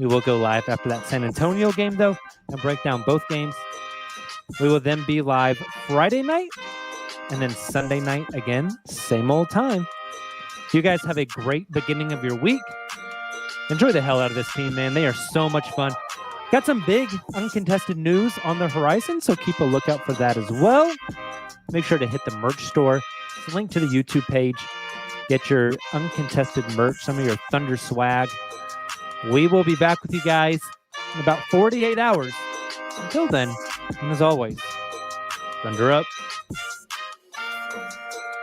D: We will go live after that San Antonio game, though, and break down both games. We will then be live Friday night and then Sunday night again, same old time. You guys have a great beginning of your week. Enjoy the hell out of this team, man. They are so much fun. Got some big uncontested news on the horizon, so keep a lookout for that as well. Make sure to hit the merch store. It's a link to the YouTube page. Get your uncontested merch, some of your Thunder swag. We will be back with you guys in about 48 hours. Until then, and as always, Thunder up.